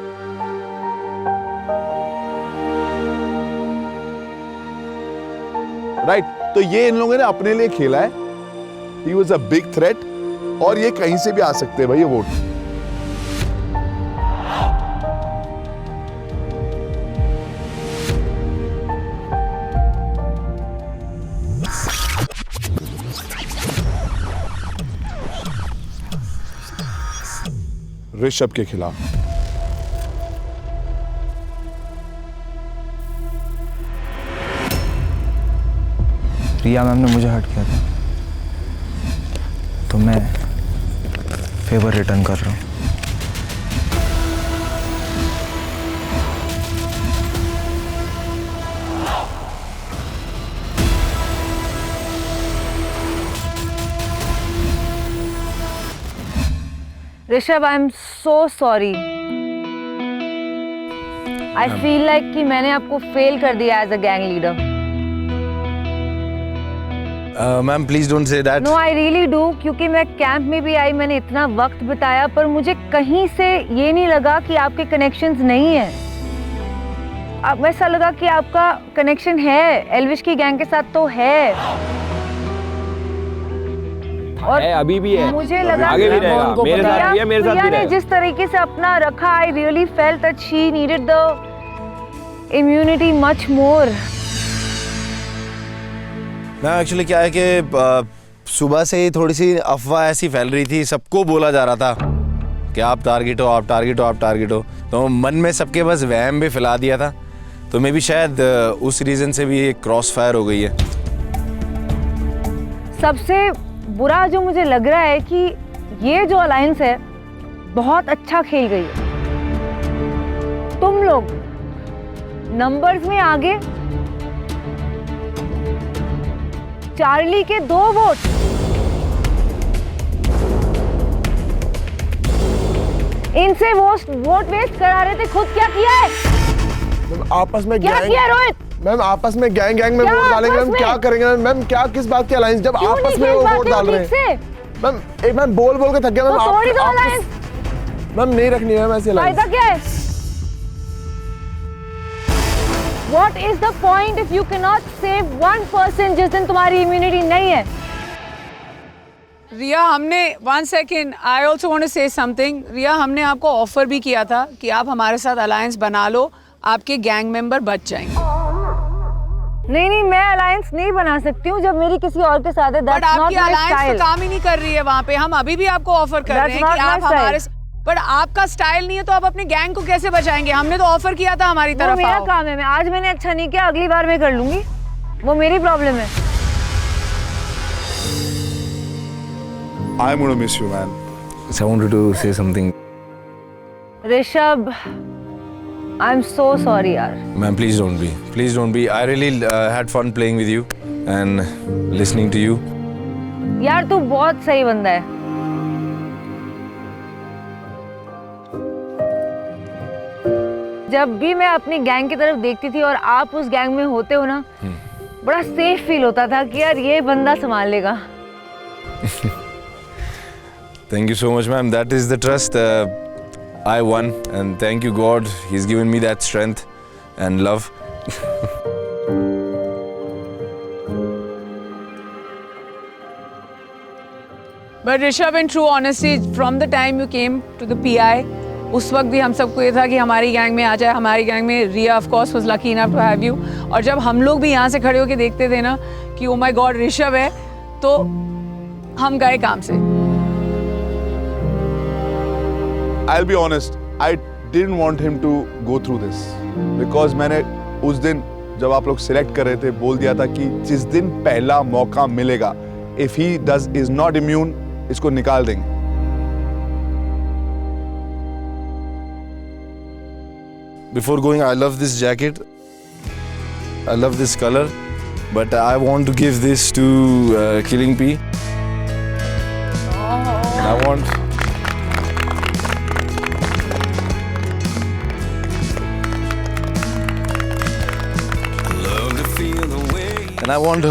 राइट, तो ये इन लोगों ने अपने लिए खेला है। He was a big threat, और ये कहीं से भी आ सकते हैं भाई ये वोट। ऋषभ के खिलाफ। रिया मैम ने मुझे हर्ट किया था, तो मैं फेवर रिटर्न कर रहा हूँ। Rishabh, I am so sorry. I feel like कि मैंने आपको फेल कर दिया as a gang leader. Ma'am please don't say that. No, I really do, क्योंकि मैं कैंप में भी आई, मैंने इतना वक्त बिताया, पर मुझे कहीं से ये नहीं लगा कि आपके कनेक्शंस नहीं है। अब ऐसा लगा कि आपका कनेक्शन है, एल्विश की गैंग के साथ तो है, और है, अभी भी है, मुझे लगा आगे भी रहेगा, मेरे साथ भी है, मेरे साथ भी ने रहेगा। जिस तरीके से अपना रखा, I really felt that she needed the immunity much more. ना एक्चुअली क्या है कि सुबह से ही थोड़ी सी अफवाह ऐसी फैल रही थी, सबको बोला जा रहा था कि आप टारगेट हो, आप टारगेट हो, आप टारगेट हो, तो मन में सबके बस वहम भी फैला दिया था। तो मैं भी शायद उस रीजन से भी क्रॉस फायर हो गई है। सबसे बुरा जो मुझे लग रहा है कि ये जो अलायंस है बहुत अच्छा खेल गई है। तुम लोग नंबर्स में आगे, चार्ली के 2 वोट, इनसे वोट वेस्ट करा रहे थे, खुद क्या किया है? आपस में क्या किया रोहित? मैम आपस में गैंग में वोट डालेंगे मैम, क्या करेंगे मैम? क्या किस बात की अलायंस जब आपस में वो वोट डाल रहे हैं? मैम एक मैम बोल के थक गया मैम। मैम नहीं रखनी है मैम ऐसे फायदा क्या है? What is the point if you cannot save one person जिस दिन तुम्हारी इम्यूनिटी नहीं है? रिया हमने 1 second I also want to say something. Riya हमने आपको ऑफर भी किया था कि आप हमारे साथ अलायंस बना लो, आपके गैंग मेंबर बच जाएंगे। नहीं मैं अलायंस नहीं बना सकती हूँ जब मेरी किसी और के साथ है। बट आपकी अलायंस तो काम ही नहीं कर रही है वहाँ पे। हम अभी भी आपको ऑफर कर रहे हैं कि आप हमारे, बट आपका स्टाइल नहीं है तो आप अपने गैंग को कैसे बचाएंगे? हमने तो ऑफर किया था हमारी तरफ। मेरा काम है, मैं आज मैंने अच्छा नहीं किया, अगली बार मैं कर लूंगी, वो मेरी प्रॉब्लम है। I'm gonna miss you, man. I wanted to say something. Rishabh, I'm so sorry यार। Ma'am, please don't be. Please don't be. I really had fun playing with you and listening to you. यार तू बहुत सही बंदा है। जब भी मैं अपनी गैंग की तरफ देखती थी और आप उस गैंग में होते हो ना, बड़ा सेफ फील होता था कि यार ये बंदा संभाल लेगा। Thank you so much, ma'am. That is the trust. I won, and thank you, God. He's given me that strength and love. But Rishabh, in true honesty, from the time you came to the PI, उस वक्त भी हम सबको ये था कि हमारी गैंग में आ जाए, हमारी गैंग में। रिया of course was lucky enough to have you. और जब हम लोग भी यहाँ से खड़े होके देखते थे ना कि oh my God ऋषभ है, तो हम गए काम से। I'll be honest, I didn't want him to go through this because मैंने उस दिन जब आप लोग सिलेक्ट कर रहे थे बोल दिया था कि जिस दिन पहला मौका मिलेगा, if he is not immune, इसको निकाल देंगे। Before going, I love this jacket. I love this color, but I want to give this to Killing P. I want. And I want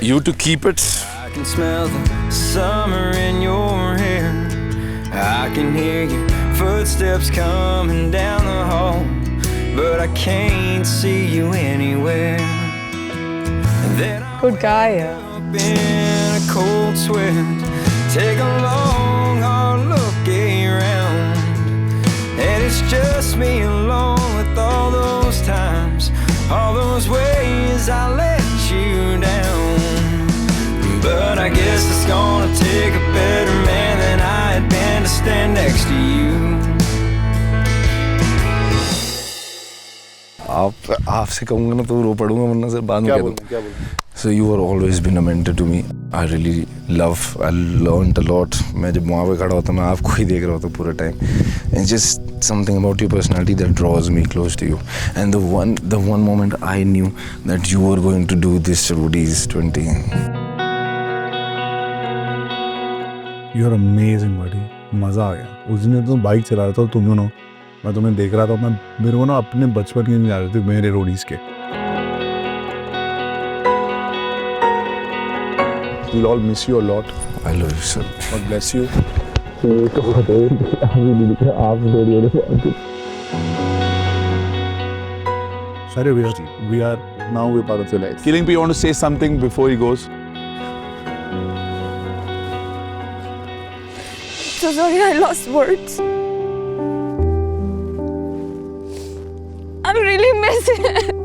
you to keep it. I can smell the summer in your hair. I can hear your footsteps coming down the hall, but I can't see you anywhere. Good guy, yeah. Up in a cold sweat, take a long hard look around, and it's just me alone with all those times, all those ways I let you down. But I guess it's gonna take a better man than I had been to stand next to you. आपसे कहूँगा ना तो रो पड़ूंगा, वरना सर बाद में कह दूँ। So you were always been a mentor to me. I really love. I learned a lot. मैं जब वहाँ पे खड़ा होता मैं आपको ही देख रहा होता पूरा time. And just something about your personality that draws me close to you. And the one moment I knew that you were going to do this Rudy's 20. You are amazing, buddy. मजा आ गया। उस दिन तो बाइक चला रहा था तुम दोनों, मैं तुम्हें देख रहा था, मैं मेरे को ना अपने बचपन के जा रहे थे मेरे रोडीज के। We'll all miss you a lot. I love you, sir. God bless you. Sorry, we are now we're part of your life. Killing P, you want to say something before he goes? So sorry, I lost words. I'm really missing it.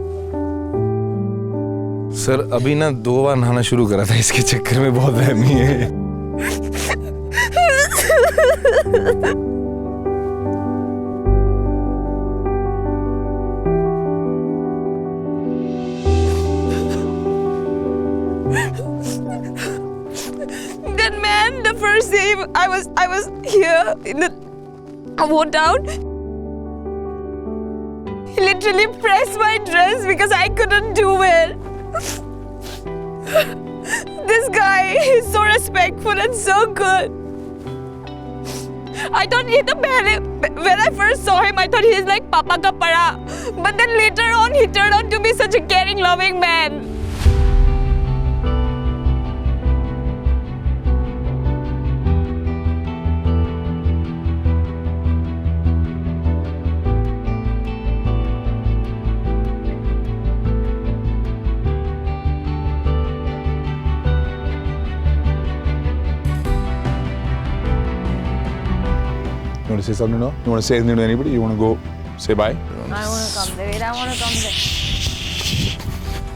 Sir अभी ना 2 बार नहाना शुरू करा था, इसके चक्कर में बहुत वहमी है। That man, the first day I was here in the down. He literally pressed my dress because I couldn't do it. This guy is so respectful and so good. I thought when I first saw him, I thought he is like Papa ka pada. But then later on, he turned out to be such a caring, loving man. want to say something now? You want to say anything to anybody? You want to go say bye? I want to come there. I want to come there.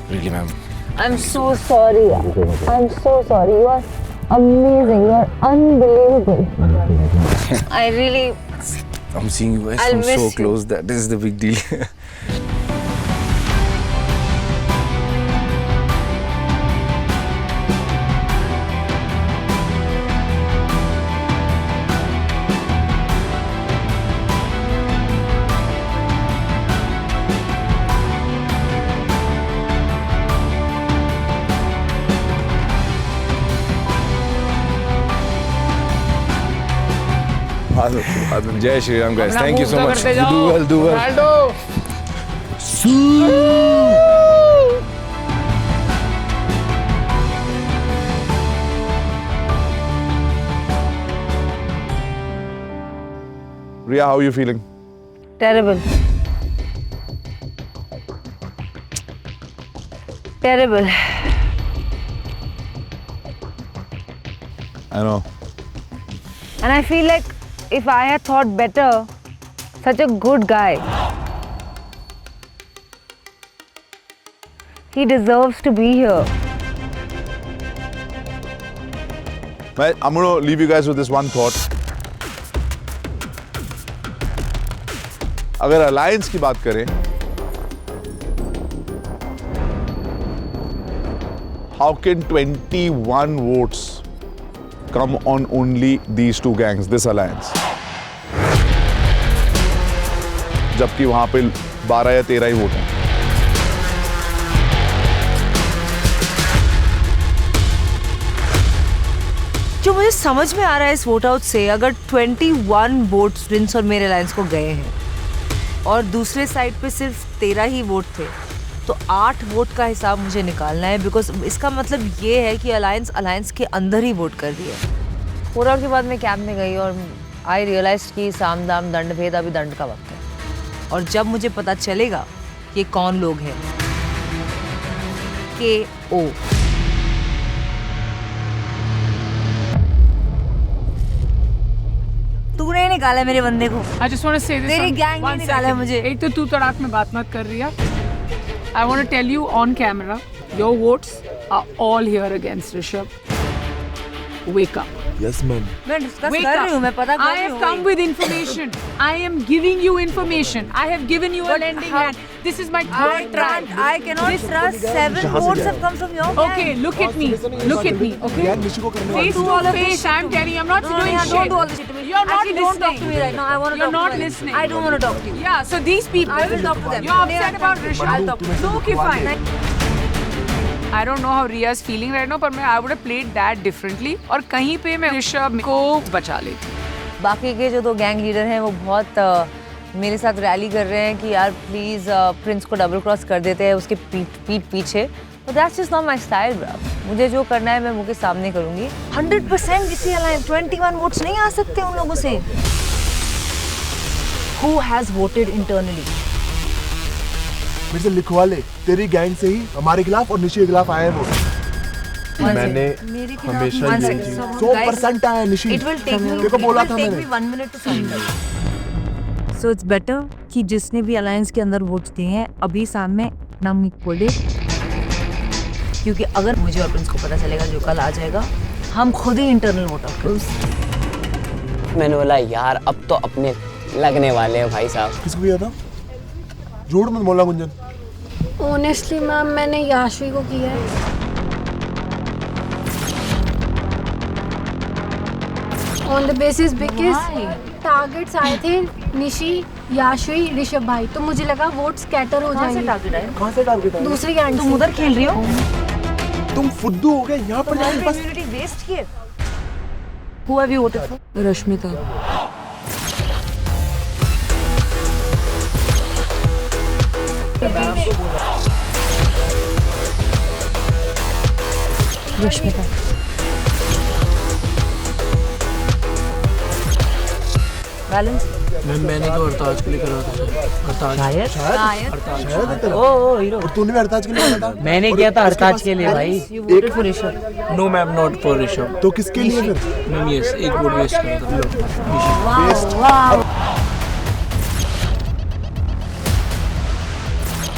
Really, ma'am. I'm so sorry. I'm so sorry. You are amazing. You are unbelievable. I really. I'm seeing you guys I'll from miss so you. close. That is the big deal. Jai Shri Ram, guys. Thank you so much. You do well, do well. Riya, how are you feeling? Terrible. Terrible. I know. And I feel like if I had thought better, such a good guy. He deserves to be here. I'm going to leave you guys with this one thought. अगर अलायंस की बात करें, how can 21 votes come on only these two gangs, this alliance? जबकि वहां पे 12 या 13 ही वोट हैं। जो मुझे समझ में आ रहा है इस वोट आउट से, अगर 21 वोट्स प्रिंस और मेरे अलायंस को गए हैं और दूसरे साइड पे सिर्फ 13 ही वोट थे, तो 8 वोट का हिसाब मुझे निकालना है। बिकॉज इसका मतलब ये है कि अलायंस के अंदर ही वोट कर दिया। पूरा के बाद मैं कैंप में गई और आई रियलाइज कि साम दाम दंड भेद, अभी दंड का वक्त है। और जब मुझे पता चलेगा ये कौन लोग हैं, KO। तूने ही निकाला मेरे बंदे को। I just want to say this. तेरी गैंग ने निकाला मुझे। एक तो तू तड़ाक में बात मत कर रही है। I want to tell you on camera, your votes are all here against Rishabh. Wake up. Yes, ma'am. मैं डिस्कस Wake कर up. रही हूँ, मैं पता कर I रही have हूँ। come with information. I am giving you information. I have given you a lending hand. This is my third try. I cannot trust 7 votes have come from your gang. Okay, look at me. Look at me. Okay. Face to face, I'm telling you, I'm not doing shit. Don't do all this shit to me. You're not Actually, listening. don't talk to me right now. I want to You're talk not to them. listening. I don't want to talk to you. Yeah, so these people. I will talk to them. You're upset about Rishabh. I'll talk to them. No, okay, fine. I don't know how Riya is feeling right now, but I would have played that differently. और कहीं पे मैं ऋषभ को बचा लेती। बाकी के जो 2 गैंग लीडर हैं वो बहुत मेरे साथ रैली कर रहे हैं कि यार प्लीज प्रिंस को डबल क्रॉस कर देते हैं उसके पीठ पीछे। But that's just not my style, bro. मुझे जो करना है मैं मुंह के सामने करूंगी। 100% किसी अलायंस 21 वोट्स नहीं आ सकते उन लोगों से। Who has voted internally? मेरे से लिखवा ले, तेरी गैंग से ही हमारे खिलाफ और निशी के खिलाफ आए हैं वोट। मैंने हमेशा ये 100% आया Nishi. It will take me. देखो बोला था मैंने। It will take me 1 minute to find. So it's better कि जिसने भी अलायंस के अंदर वोट्स दिए हैं अभी सामने नाम खोल दे, क्योंकि अगर मुझे और प्रिंस को पता चलेगा जो कल आ जाएगा, हम खुद ही इंटरनल वोट आउट करेंगे। मैंने बोला यार अब तो अपने लगने वाले हैं भाई साहब। किसको किया था? झूठ मत बोलना गुंजन। ऑनेस्टली मैम मैंने याशवी को किया है। On the basis because targets आए थे निशी, याशवी, ऋषभ भाई, तो मुझे लगा वोट स्कैटर हो जाएंगे। कहाँ से टारगेट आया? दूसरी गैंग। तुम उधर खेल रही हो? तुम फुद्दू हो गए यहाँ पर जाके बस। कम्युनिटी वेस्ट किए। Who have you voted for? Rashmita. Balance मैंने तो अरताज के लिए करा था। शायद ओ हीरो। और तूने भी अरताज के लिए करा था? मैंने किया था अरताज के लिए भाई। You voted for Rishabh. No ma'am, not for Rishabh. तो किसके लिए फिर? मैम यस, एक वोट वेस्ट करा था।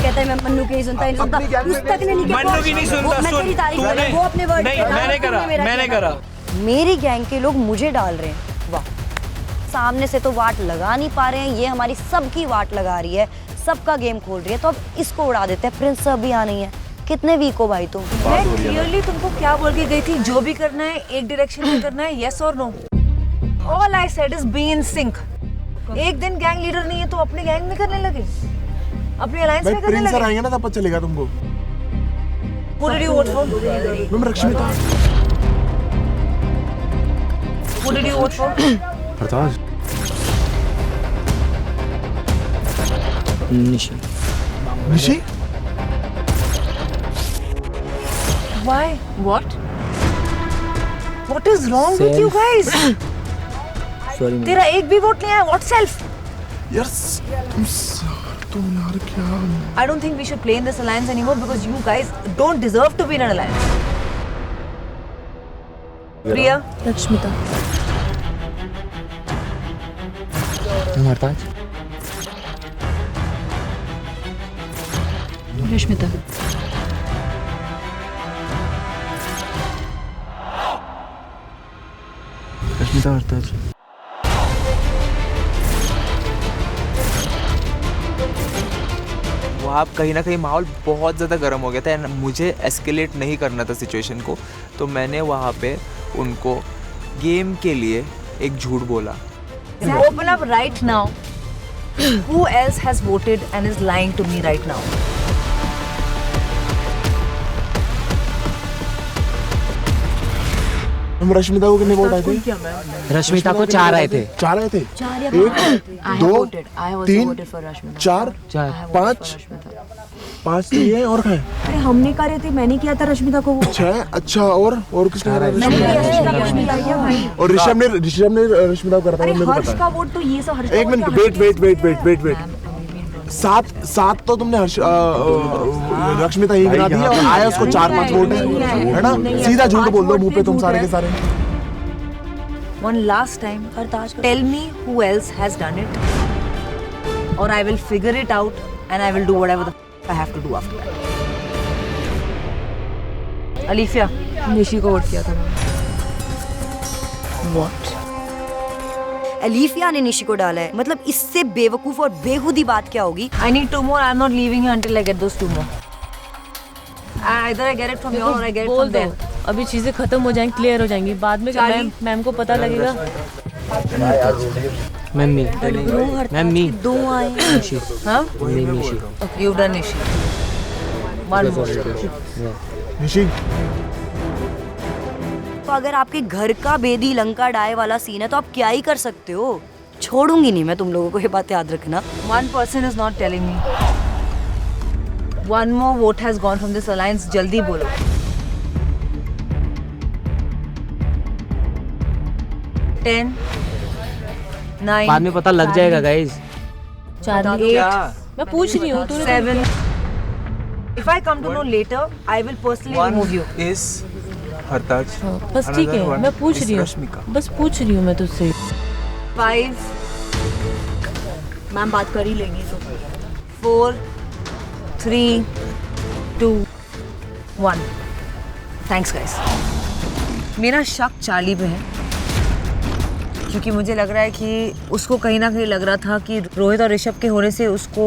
कहता है मैं मन्नू के ही सुनता ही नहीं सुनता, उस तक ने नहीं किया। मन्नू की नहीं सुनता, मैं तेरी तारीफ कर रहा हूं, वो अपने वर्ड नहीं, मैंने करा। मेरी गैंग के लोग मुझे डाल रहे हैं। वाह, सामने से तो वाट लगा नहीं पा रहे हैं, ये हमारी सबकी वाट लगा रही है, सबका गेम खोल रही है, तो अब इसको उड़ा देते हैं। प्रिंस सर भी आ नहीं है। कितने वीक हो भाई तुम? मैं क्लियरली तुमको क्या बोल के गई थी, जो भी करना है एक डायरेक्शन में करना है, यस और no. All I said is be in sync. एक दिन गैंग लीडर नहीं है तो अपने गैंग में करने लगे, अपने अलायंस में करने प्रिंस सर लगे। आएंगे ना तब पता चलेगा तुमको। Who did you vote for? Ma'am Rashmita. Who did you vote for? Artaj. Nishi. Nishi? Why? What? What is wrong with you guys? Sorry तेरा एक भी वोट नहीं आया। What self? यस तुम यार क्या? I don't think we should play in this alliance anymore because you guys don't deserve to be in an alliance. Priya? Rashmita. अरताज। Rashmita. Rashmita अरताज। वहाँ कहीं ना कहीं माहौल बहुत ज़्यादा गर्म हो गया था, मुझे एस्केलेट नहीं करना था सिचुएशन को, तो मैंने वहाँ पे उनको गेम के लिए एक झूठ बोला। Open up right now. Who else has voted and is lying to me right now? हम रश्मिता को कितने वोट आए थे? रश्मिता को 4 आए थे। 4 आए थे? 1 2 3 4 5 5 तो ये और है। अरे हमने कहा थे, मैंने किया था रश्मिता को। 6 अच्छा और किसने करा? भाई। और ऋषभ ने रश्मिता को करा था, मुझे हर्ष पता का है। वोट तो ये सब हर्ष। एक मिनट वेट 7 तो तुमने रश्मिता ही गिरा दी और आया उसको 4-5 वोट है ना? सीधा झूठ बोल दो मुंह पे तुम सारे के सारे। One last time, tell me who else has done it, or I will figure it out and I will do whatever the I have to do after that. Alifiya, Nishi को वोट किया था मैंने। What? अलीफिया ने निशी को डाला है, मतलब इससे बेवकूफ और बेहुदी बात क्या होगी? I need 2 more. I'm not leaving here until I get those 2 more. Either I get it from you or I get it from them. अभी चीजें खत्म हो जाएंगी, क्लियर हो जाएंगी, बाद में मैम को पता लगेगा। मैम मी 2 आए। निशी। हाँ? Nishi. Okay, you've done Nishi. One more. Nishi. तो अगर आपके घर का बेदी लंका डाय वाला सीन है तो आप क्या ही कर सकते हो? छोड़ूंगी नहीं मैं तुम लोगों को, ये बात याद रखना। One person is not telling me. One more vote has gone from this alliance. जल्दी बोलो। 10 9 बाद में पता लग जाएगा गाइस। 8 मैं पूछ रही हूँ। 7 If I come to know later, I will personally remove you. Is अरताज। बस ठीक है, मैं पूछ रही हूँ, बस पूछ रही हूँ मैं तुझसे। 5 मैम बात कर ही लेंगी तो। 4 3 2 1 थैंक्स गाइस। मेरा शक चार्ली पे है, क्योंकि मुझे लग रहा है कि उसको कहीं ना कहीं लग रहा था कि रोहित और ऋषभ के होने से उसको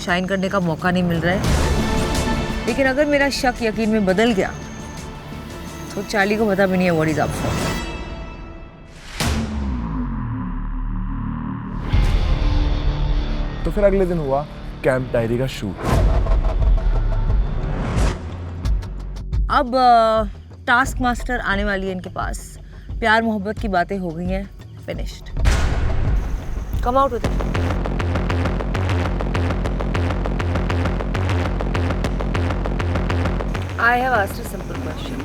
शाइन करने का मौका नहीं मिल रहा है। लेकिन अगर मेरा शक यकीन में बदल गया तो चार्ली को पता भी नहीं है व्हाट इज अप फॉर। तो फिर अगले दिन हुआ कैंप डायरी का शूट। अब टास्क मास्टर आने वाली है इनके पास। प्यार मोहब्बत की बातें हो गई हैं, finished. Come out with it. I have asked a simple question.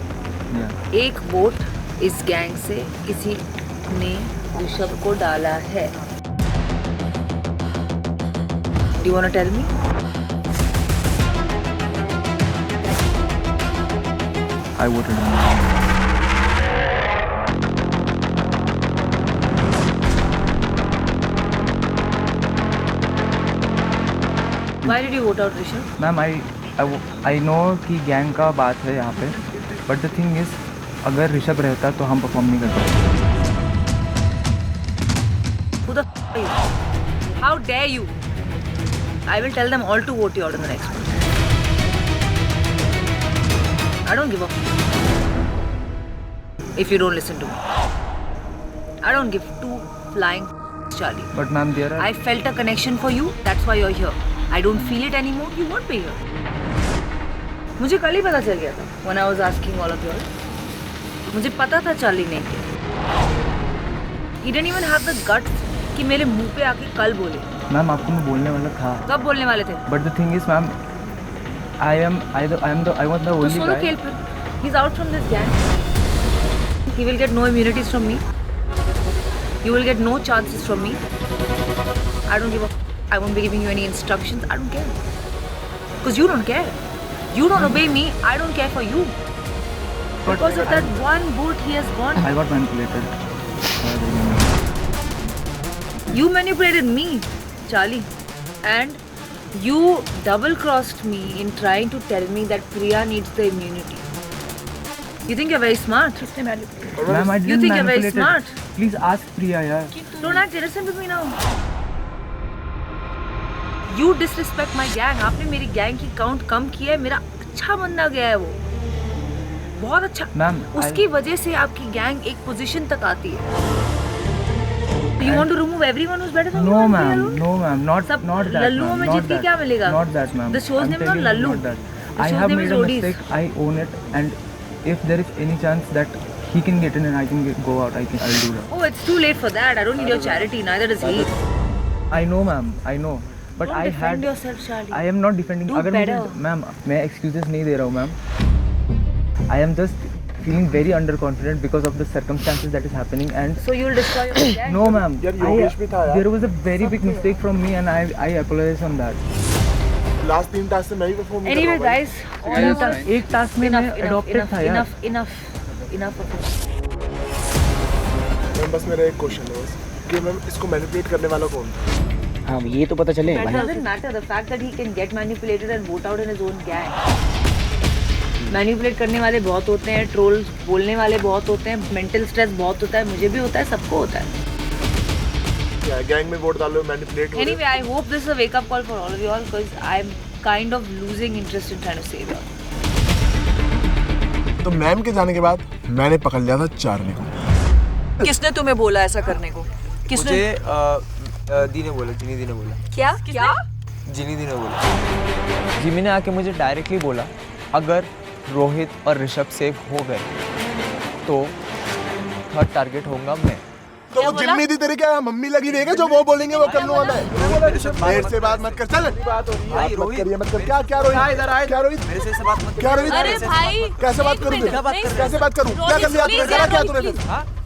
एक वोट इस गैंग से किसी ने ऋषभ को डाला है। Do you want to tell me? I voted Manu. Why did you vote out Rishabh? Ma'am I know कि गैंग का बात है यहाँ पे, but the thing is अगर ऋषभ रहता तो हम परफॉर्म नहीं कर पाते। Who the f are you? How dare you? I will tell them all to vote you out in the next one. I don't give a if you don't listen to me. I don't give two flying Charlie. But ma'am, there are... I felt a connection for you. That's why you're here. I don't feel it anymore. You won't be here. मुझे कल ही पता चल गया था. When I was asking all of you all, मुझे पता था चार्ली नहीं किया. He didn't even have the guts कि मेरे मुंह पे आके कल बोले. मैम आपको मैं बोलने वाला था. कब बोलने वाले थे? But the thing is, ma'am, I want the only solo guy. खेल फिर. He's out from this gang. He will get no immunities from me. You will get no chances from me. I don't give a. I won't be giving you any instructions. I don't care. Because you don't care. You don't obey me. I don't care for you. Because of that one vote he has won. I got manipulated. You manipulated me, Charlie. And you double-crossed me in trying to tell me that Priya needs the immunity. You think you're very smart? Ma'am, I didn't You think you're very manipulate it. smart? Please ask Priya, yaar. Don't act innocent with me now. You disrespect my gang. आपने मेरी गैंग की काउंट कम किया है. मेरा अच्छा बंदा गया है वो. बहुत अच्छा. Ma'am, उसकी वजह से आपकी गैंग एक पोजीशन तक आती है. You want to remove everyone who's better than you? No, ma'am. No, ma'am. Not that. लल्लुओं में Not जीत के that. क्या मिलेगा? Not that, ma'am. The show's I'm name is telling not you, Lallu. not that. The I show's have name made is a Roadies. mistake. I own it, and if there is any chance that he can get in and I can go out, I'll do that. Oh, it's too late for that. I don't need your charity. Neither does he. I know, ma'am. I know. But Don't I defend had. yourself, Charlie. I am not defending. Do अगर better. मुझे, ma'am, मैं excuses नहीं दे रहा हूँ, ma'am. I am just feeling very underconfident because of the circumstances that is happening and. So you'll destroy your gang? No, ma'am. There was a very big mistake from me and I apologize on that. Last 3 task से मैं ही परफॉर्म नहीं Anyway, कर रहा हूँ guys, एक टास्क में मैं adopted था यार. Enough of it. मैम बस मेरा एक क्वेश्चन है बस कि मैम इसको मैनिपुलेट करने वाला कौन था? हाँ ये तो पता चले. That doesn't matter. The fact that he can get manipulated and vote out in his own gang. Manipulate करने वाले बहुत होते हैं, ट्रोल बोलने वाले बहुत होते हैं, मेंटल स्ट्रेस बहुत होता है, मुझे भी होता है, सबको होता है. क्या गैंग में वोट डालो मैनिपुलेट हो? Anyway, I hope this is a wake up call for all of you all because I'm kind of losing interest in trying to save you all. तो मैम के जाने के बाद मैंने पकड़ लिया था चार्ली को. किसने तुम्हें बोला ऐसा करने को? किसने? मुझे दी ने बोला, जिनी दी ने बोला. क्या? जिनी दी ने बोला. जिमी ने आके मुझे डायरेक्टली बोला अगर रोहित और ऋषभ सेव हो गए तो थर्ड टारगेट होगा मैं. तो वो जिम्मी दी तेरी क्या मम्मी लगी रहेगा जो वो बोलेंगे वो कर लूंगा मैं. देर से बात मत कर. चल बात हो रही है. रोहित करिए मत कर. क्या रोहित? क्या रोहित? मेरे से बात मत कर. क्या रोहित? अरे भाई कैसे बात करूं? कैसे बात करूं? क्या कर लिया तूने? क्या तूने फिर?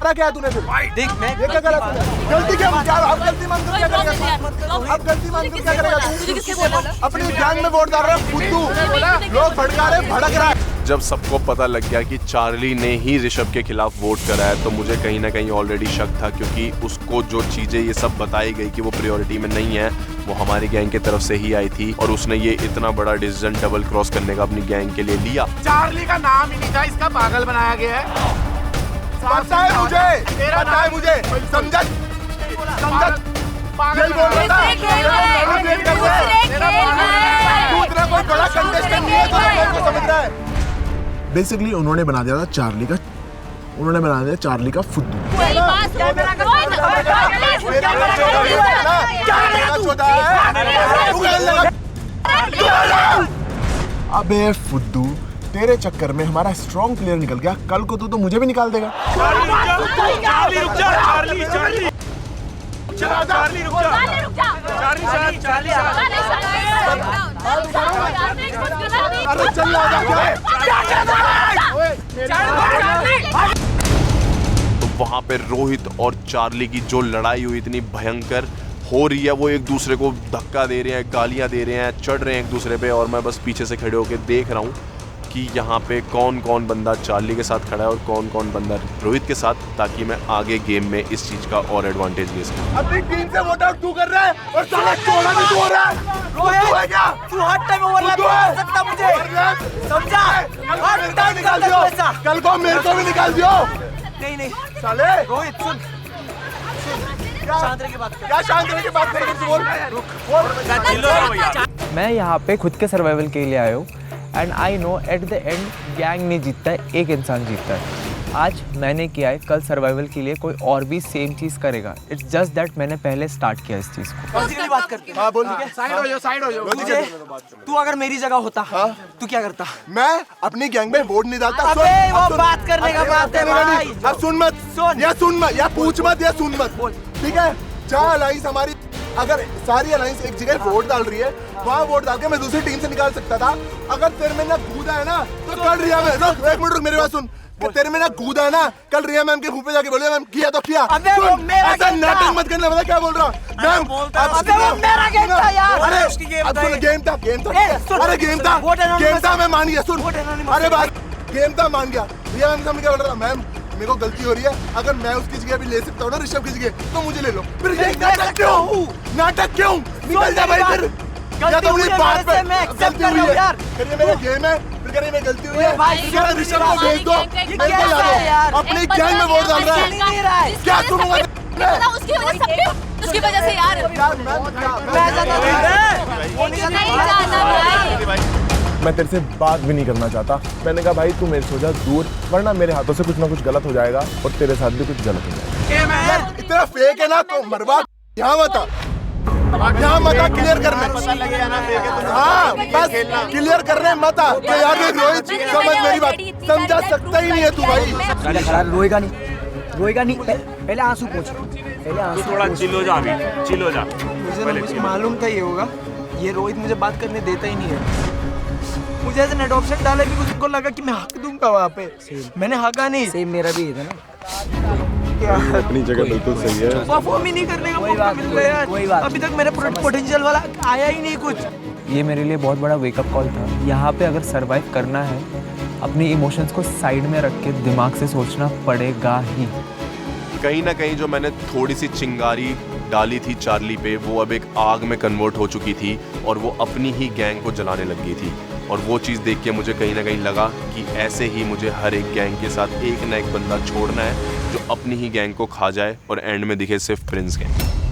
क्या तूने फिर? देख मैं ये क्या करा तूने? गलती क्या? अब गलती मान कर क्या करेगा? अब गलती मान कर क्या करेगा तू? अपनी गैंग में वोट डाल रहा है फुद्दू. लोग भड़का रहे, भड़क रहा है. जब सबको पता लग गया कि चार्ली ने ही ऋषभ के खिलाफ वोट करा है तो मुझे कहीं ना कहीं ऑलरेडी शक था क्योंकि उसको जो चीज़ें ये सब बताई गई कि वो प्रायोरिटी में नहीं है वो हमारी गैंग की तरफ से ही आई थी और उसने ये इतना बड़ा डिसीजन डबल क्रॉस करने का अपनी गैंग के लिए लिया. चार्ली का नाम ही नहीं था, इसका पागल बनाया गया है. पता है मुझे समझ पागल बोल रहा था. बेसिकली उन्होंने बना दिया था चार्ली का फुद्दू. अबे फुद्दू तेरे चक्कर में हमारा स्ट्रॉन्ग प्लेयर निकल गया. कल को तो मुझे भी निकाल देगा. अरे चल तो वहां पे रोहित और चार्ली की जो लड़ाई हुई इतनी भयंकर हो रही है, वो एक दूसरे को धक्का दे रहे हैं, गालियां दे रहे हैं, चढ़ रहे हैं एक दूसरे पे, और मैं बस पीछे से खड़े होकर देख रहा हूँ कि यहाँ पे कौन कौन बंदा चार्ली के साथ खड़ा है और कौन कौन बंदा रोहित के साथ, ताकि मैं आगे गेम में इस चीज का और एडवांटेज ले सकूं। अपनी टीम से वोट आउट तू कर रहा है और साला चोला भी तू हो रहा है। रोहित है क्या? तू हर टाइम ओवरलैप कर सकता मुझे, समझा? हर टाइम निकाल दियो, कल को मेरे को भी निकाल दियो। नहीं साले रोहित सुन, शांत रह के बात कर। क्या शांत रह के बात करेंगे? बोल। मैं यहाँ पे खुद के सर्वाइवल के लिए आया हूँ and I know at the end gang नहीं जीतता है, एक इंसान जीतता है। आज मैंने किया है, कल सर्वाइवल के लिए कोई और भी सेम चीज़ करेगा। इट्स जस्ट दैट मैंने पहले स्टार्ट किया इस चीज़ को। बात करते हैं। हाँ बोल। साइड हो जाओ। तू अगर मेरी जगह होता तू क्या करता? मैं अपनी गैंग में वोट नहीं डालता। अबे वो बात करने का बात है भाई। अब सुन मत, या पूछ मत या सुन मत, ठीक है? जहाँ अलाइंस हमारी, अगर सारी अलाइंस एक जगह वोट डाल रही है, वहाँ वोट डाल के मैं दूसरी टीम से निकाल सकता था। अगर तेरे में ना कूदा है ना तो कल रिया में, एक मिनट रुक, मेरी बात सुन। तेरे में ना कूदा है ना, कल रिया मैम के मुंह पे जाके बोले मैम किया तो किया। ऐसा नाटक मत करना, पता क्या बोल रहा मैम? मेरा गेम था यार। अरे गेम था, मैं मान गया। सुन, अरे बात गेम था, मान गया। रिया मैम सामने क्या बोल रहा? मैम मेरे को गलती हो रही है, अगर मैं उसकी जगह भी ले सकता हूँ ना, ऋषभ की जगह, तो मुझे ले लो। फिर नाटक क्यों? निकल जा भाई फिर। या तो अपनी बात पे गलती हुई है, फिर ये मेरा गेम है, फिर कह रही मेरी गलती हुई है, ऋषभ को भेज दो, मेरे को ला दो। अपनी गैंग में वोट डाल रहा है, क्या सुनूंगा? उसकी वजह से यार मैं तेरे से बात भी नहीं करना चाहता। मैंने कहा भाई तू मेरे से हो जा दूर, वरना मेरे हाथों से कुछ ना कुछ गलत हो जाएगा और तेरे साथ भी कुछ गलत हो जाएगा। इतना फेक है ना तो मरवा, यहाँ मत क्लियर करने। हाँ बस क्लियर करने मत आ। तो यार रोहित समझ मेरी बात, समझा सकता ही नहीं है तू भाई। रोएगा नहीं, पहले आंसू पोंछ, पहले आंसू। थोड़ा चिल हो जा, चिल हो जा। मुझे मालूम था ये होगा। ये रोहित मुझे बात करने देता ही नहीं है। मुझे ऐसे नेट ऑप्शन डाले भी उसको लगा कि मैं हक दूंगा वहाँ पे, मैंने हका नहीं। सेम मेरा भी था ना। अपनी जगह बिल्कुल सही है। परफॉर्म ही नहीं करने का मौका मिल रहा है यार। अभी तक मेरा पोटेंशियल वाला आया ही नहीं कुछ। ये मेरे लिए बहुत बड़ा वेकअप कॉल था। यहाँ पे अगर सरवाइव करना है, अपनी इमोशंस को साइड में रख के दिमाग से सोचना पड़ेगा ही। कहीं ना कहीं जो मैंने थोड़ी सी चिंगारी डाली थी चार्ली पे, वो अब एक आग में कन्वर्ट हो चुकी थी और वो अपनी ही गैंग को जलाने लग गई थी। और वो चीज़ देख के मुझे कहीं ना कहीं लगा कि ऐसे ही मुझे हर एक गैंग के साथ एक ना एक बंदा छोड़ना है जो अपनी ही गैंग को खा जाए और एंड में दिखे सिर्फ प्रिंस गैंग।